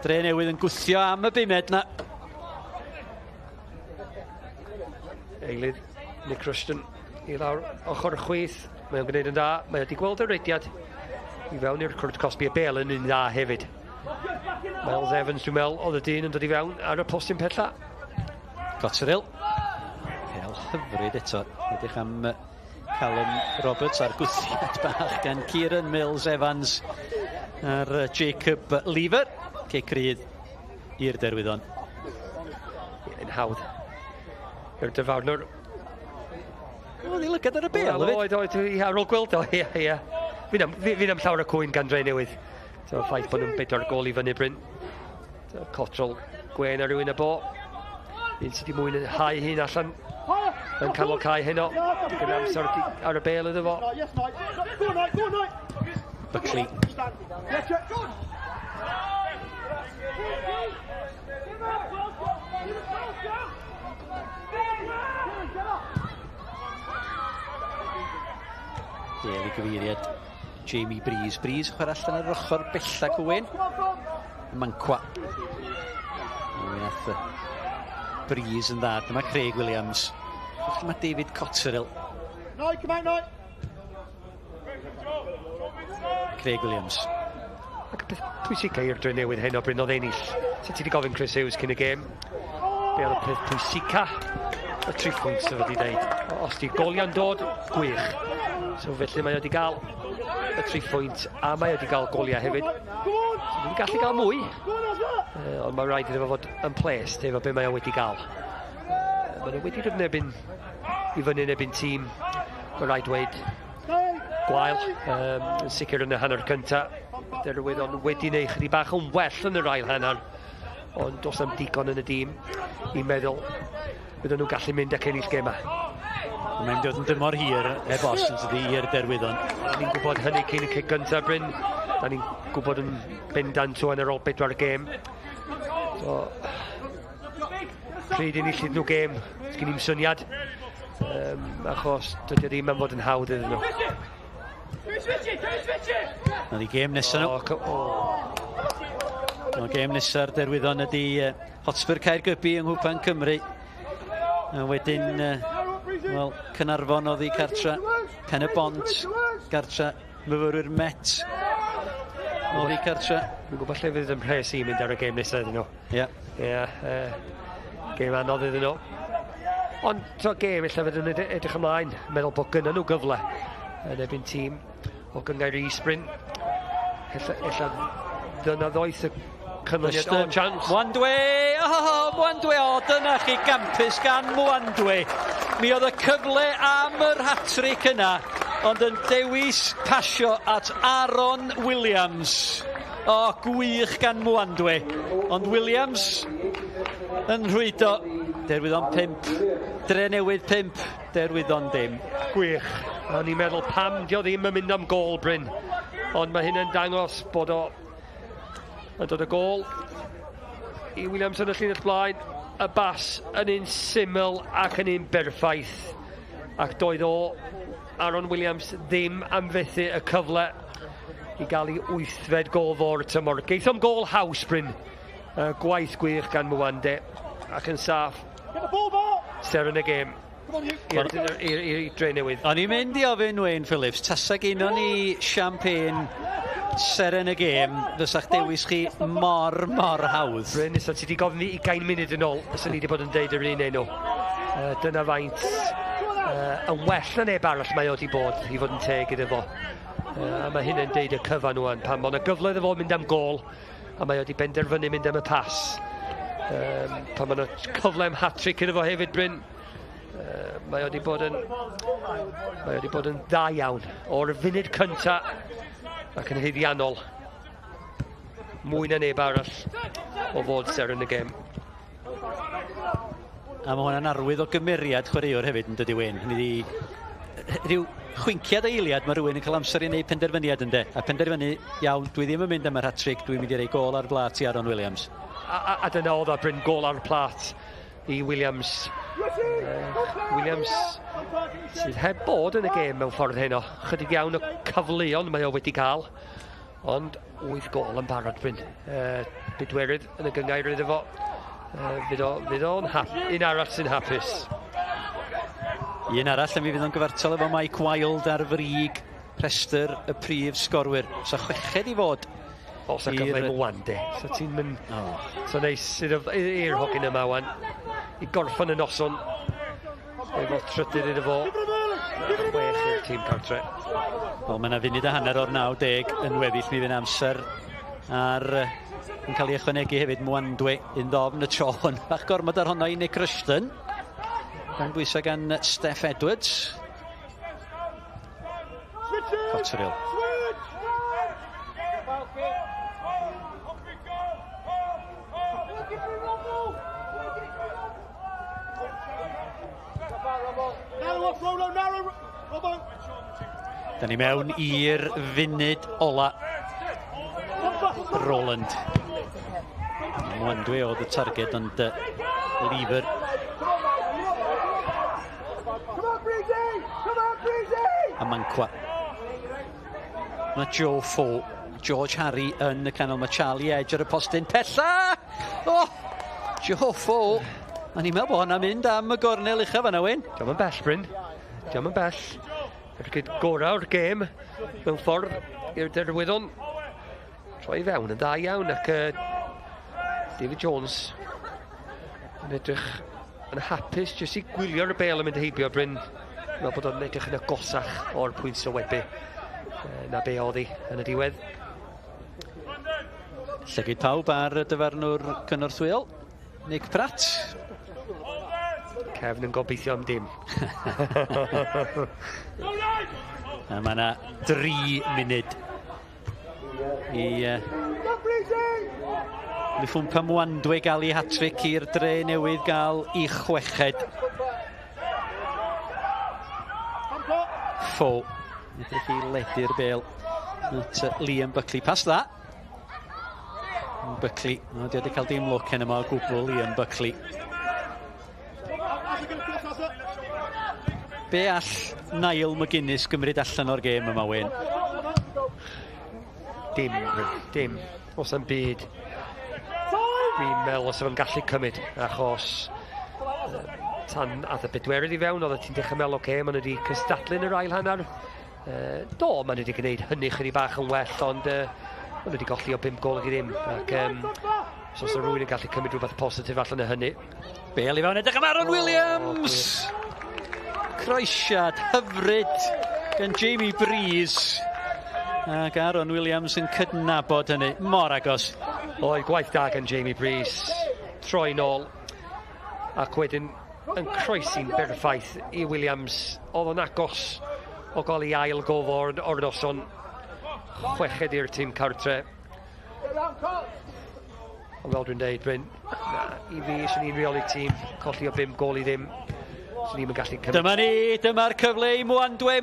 Drenewydd yn gwthio am y 5 na. Eilydd Nick Rushton i lawr ochr y chwith. Mae o'n gwneud yn dda. Mae wedi gweld y reidiad i fewn i'r Cwrt Cosby. Y bel yn un dda hefyd. Miles Evans dwi'n meddwl oedd y dyn yn dod i fewn ar y postyn pella. Cotterill. Bel hyfryd eto. Edrych am Callum Roberts a'r gwthiad bach gan Kieran Mills Evans a'r Jacob Lever. Cic rydd i'r Derwyddon. Yn hawdd. Yw'r dyfarnwr. Oedd i lygad ar y bel, oedd, ar ôl gweld o, ie. Fi'n am llawer y cwyn gan Drenewydd. So, ffaith bod nhw'n 4 gol i fyny Bryn. Cotrol gwen ar rywun y bo. Un sydd wedi mwynhau hun allan yn canol cae heno. Gyda amser ar y bel iddo fo. Buckley. Dale I gyfeiriad Jamie Breeze. Breeze chwarae allan ar yr ochr bellach Owen. Mancwa. Nath Breeze yn dda. Dyma Craig Williams. Mae David Cotterill. No, come out, no. Craig Williams. Pwysig i'r Drenewydd hyn o bryn oedd ennill. So ti wedi gofyn Chris Hughes cyn y gêm. Be oedd y peth pwysica? Y 3 pwynt sef wedi dweud. Os di golia'n dod, gwych. So felly mae wedi cael y 3 pwynt a mae wedi cael golia hefyd. So wedi gallu cael mwy. Ond mae rhaid iddo fod yn ples efo be mae o wedi cael. Mae nhw wedi rhywbyn I fyny nebyn tîm. Mae rhaid dweud gwael. Yn sicr yn y hanner cyntaf. Derwyddon wedi neu chydig bach yn well yn yr ail hanner. Ond does am digon yn y dîm I meddwl bydden nhw'n gallu mynd ac ennill gema. Mae'n dod yn dymor hir e-bos yn sydd i'r Derwyddon. Ni'n gwybod hynny cyn y cic gyntaf Bryn. Da ni'n gwybod yn bendant o'n ar ôl 4 gêm. So, pryd enillid nhw gêm, sgyn i'n syniad. Achos dydy ddim yn fod yn hawdd iddyn nhw. Nad I gêm nesaf nhw. O gêm nesaf Derwyddon ydy Hotspur Caergybi yng Nghwpan Cymru. A wedyn, wel, Cynarfon oedd I cartra Pen y Bont, gartra myfyrwyr Met oedd I cartra. Dwi'n gwybod lle fydd yn pres I mynd ar y gêm nesaf iddyn nhw. Ie. Gêm anodd iddyn nhw. Ond to gêm illa fydd yn edrych ymlaen, meddwl bod gynnu nhw gyfle yn ebyn tîm o gyngair Is-Bryn. Illa dyna ddoeth y cynlyniad o chance. Mwandwe! Mwandwe! Dyna chi gampus gan Mwandwe. Mi oedd y cyfle am yr hat-trick yna, ond yn dewis pasio at Aaron Williams. Gwych gan Mwandwe. Ond Williams yn rhwydo. Derwyddon 5, Drenewydd 5, Derwyddon 10. Gwych. O'n i'n meddwl pam dio ddim yn mynd am gol Bryn. Ond mae hyn yn dangos bod o yn dod y gol I Williams yn y llinell blaen. Y bas yn un syml ac yn un berffaith. Ac doedd o Aaron Williams ddim am fethu y cyfle I gael I 8fed gol fo'r tymor. Geithom gol haws Bryn. Gwaith gwych gan Mwande ac yn saff. Ser yn y gêm i'r Drenewydd. O'n i'n mynd I ofyn Wayne Phillips, tasa gynno ni champagne ser yn y gêm, fysa'ch dewis chi mor hawdd. Bryn, nes ti wedi gofyn I 20 munud yn ôl, os ni wedi bod yn deud yr un enw. Dyna faint yn well na neb arall mae o wedi bod I fod yn teg iddo fo. A mae hyn yn deud y cyfan nhw'n pan mae'n gyfle iddo fo mynd am gol a mae o wedi benderfynu mynd am y pas. Pan mae'n cyfle am hat-trick iddo fo hefyd Bryn. Mae o wedi bod yn dda iawn o'r funud cynta ac yn haeddiannol. Mwy na neb arall o fod ser yn y gêm. A mae hwnna'n arwydd o gymeriad chwaraewr hefyd yn dydi Wyn. Rhyw chwinciad eiliad mae rhywun yn cael amser I wneud penderfyniad ynddo. A penderfynu, iawn, dwi ddim yn mynd am yr hat-trick, dwi'n mynd I roi gol ar blat I Aaron Williams. A dyna oedd a Bryn gol ar plat I Williams. Williams sydd heb bod yn y gêm mewn ffordd heno. Chydig iawn o cyfleon mae o wedi cael. Ond 8 gol yn barod Bryn. Bedwerydd yn y gyngair iddo fo. Fydd o'n un arall sy'n hapus. Un arall yn mi fydd o'n gyfartal efo Mike Wilde ar frig rhestr y prif sgorwyr. So chweched I fod. Os a gyfle Mwande. So ti'n mynd... So neis i'r hogyn yma wan. I gorffan y noson. Efo trydydd iddo fo. 6 i'r tîm cartre. Wel, mae yna funud a hanner o'r 90 yn weddill mi fydd amser ar yn cael ei ychwanegu hefyd Mwandwe yn ddofn y tro hwn. Bach gormod ar honno I Nick Rushton. Gan bwysau gan Steph Edwards. Cotterill. Da ni mewn i'r funud ola. Roland. Mwandwe oedd y targed ond Lever. A Mancwa. Mae Joe Fo, George Harry yn y canol. Mae Charlie Edge ar y postyn pella. Joe Fo. A ni'n meddwl bod hwnna'n mynd am y gornel uchaf yna, Wyn. Diolch yn bell, Bryn. Diolch yn bell. Yr gorau o'r gêm mewn ffordd i'r Derwyddon. Troi fewn yn da iawn ac David Jones yn edrych yn hapus jyst i gwylio'r bêl yn mynd heibio, Bryn. Fel bod o'n edrych yn agosach o'r pwynt sylwebu na be oedd hi yn y diwedd. Llygyd pawb ar y dyfarnwr cynorthwyol, Nick Pratt. Cefn yn gobeithio am dim. A mae yna 3 munud i Lufwmpa Mwandwe gael ei hat-trick i'r Drenewydd gael ei chweched. Fo. Edrych i ledu'r bêl. Liam Buckley. Pas dda. Buckley. Di wedi cael dim lwc yn yma o gwbl, Liam Buckley. Be all Niall McGuinness gymryd allan o'r gêm yma, Wyn? Dim. Os am byd. Fi'n meddwl os o'n gallu cymryd, achos tan ath y bedwerydd i fewn, oedd ti'n dechrau meddwl, oce, maen nhw wedi cystadlu'n yr ail hanner. Do, maen nhw wedi gwneud hynny chydig bach yn well, ond maen nhw wedi golli o 5 gol i ddim. Ac os oes rhywun yn gallu cymryd rhywbeth positif allan o hynny. Bêl i fewn edrych am Aaron Williams! Croesiad hyfryd gan Jamie Breeze. Ac Aaron Williams yn cydnabod hynny, mor agos. Oedd gwaith da gan Jamie Breeze, troi nôl, ac wedyn yn croesi'n berffaith i Williams. Oedd o'n agos o gael ei ail gofo o'r noson, chweched i'r tîm cartre. Ond fel dwi'n dweud, Bryn, i fi, sy'n ni'n reoli tîm, colli o 5 gol i ddim. Dyma ni, dyma'r cyfle i Mwandwe.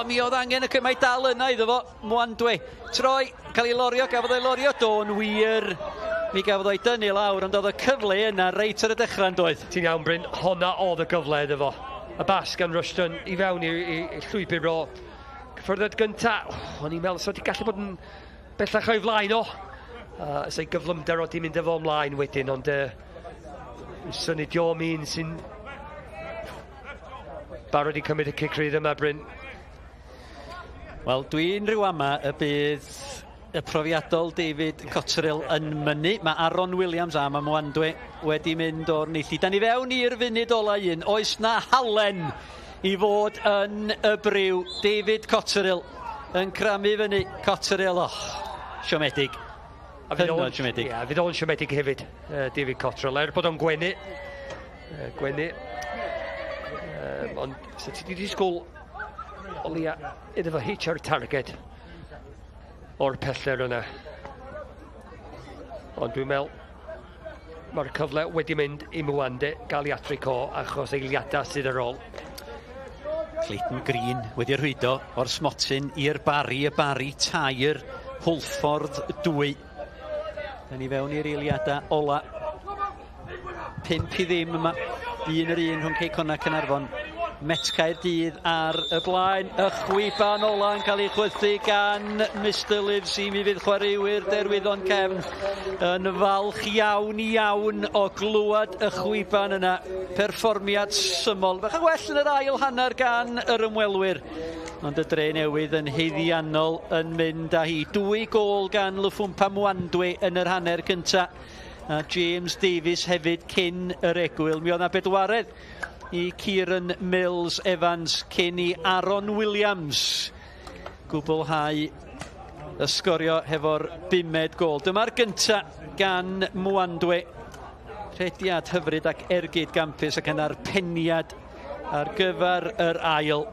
Mi oedd angen y cymaint dal yna iddo fo. Mwandwe, troi, cael ei lorio, gafodd ei lorio, do'n wir. Mi gafodd o'i dynnu lawr, ond oedd y cyfle yna reit ar y dechrau'n doedd. Ti'n iawn, Bryn, honna oedd y gyfle iddo fo. Y bas gan Rushton i fewn i llwybr o. Cyffyrdod gynta, o'n i'n meddwl, so wedi gallu bod yn bellach o'i flaen o. Ys ei gyflymder o di mynd efo ymlaen wedyn, ond syniad Joe Mean sy'n barod i cymryd y cicrydd yma, Bryn. Wel, dwi'n rhyw ama y bydd y profiadol David Cotterill yn mynnu. Mae Aaron Williams a mae Mwandwe wedi mynd o'r neilltu. Da ni fewn i'r funud ola un. Oes na halen i fod yn y briw. David Cotterill yn cramu fyny. Cotterill, siomedig. Fydd o'n siomedig hefyd, David Cotterill, bod o'n gwenu. Ond so ti wedi disgwyl o leia iddo fo hitch ar targed o'r peller yna. Ond dwi'n meddwl mae'r cyfle wedi mynd i Mwande gael ei atric o achos eiliadau sydd ar ôl. Clayton Green wedi rhwydo o'r smotyn i'r bari, y bari tair, Hwlffordd 2. Da ni fewn i'r eiliadau ola. 5 i ddim yma. 1-1 rhwng Ceicona Caernarfon. Metcaerdydd ar y blaen. Y chwiban ola yn cael ei chwythu gan Mr Lives i mi fydd chwaraewyr Derwyddon Cefn yn falch iawn o glwad y chwiban yna. Perfformiad syml. Fach yn well yn yr ail hanner gan yr ymwelwyr. Ond y Drenewydd yn heiddiannol yn mynd â hi. 2 gol gan Lufwmpa Mwandwe yn yr hanner cynta. A James Davies hefyd cyn yr egwyl. Mi oedd na bedwaredd i Kieran Mills Evans cyn i Aaron Williams gwblhau y sgorio hefo'r 5 gol. Dyma'r gynta gan Mwandwe. Rhediad hyfryd ac ergyd gampus ac yn arpeniad ar gyfer yr ail.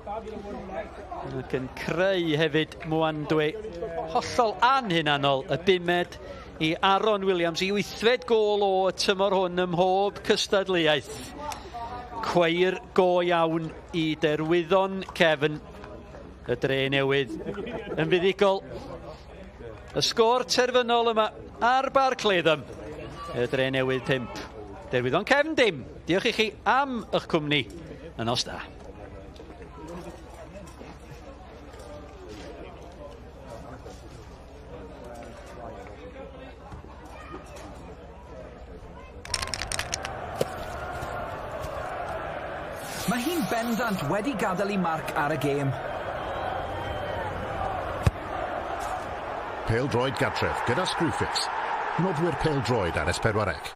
Ac yn creu hefyd Mwandwe hollol anhunanol y 5 i Aaron Williams, i 8fed gol o tymor hwn ym mhob cystadleuaeth. Cweir go iawn i Derwyddon Cefn. Y Drenewydd yn fuddigol. Y sgôr terfynol yma ar bar Cleddam. Y Drenewydd 5. Derwyddon Cefn dim. Diolch i chi am eich cwmni yn os da. Mae hi'n bendant wedi gadael ei marc ar y gêm. Pêl-droed gartref gyda Screwfix. Nodwyr pêl-droed ar S4C.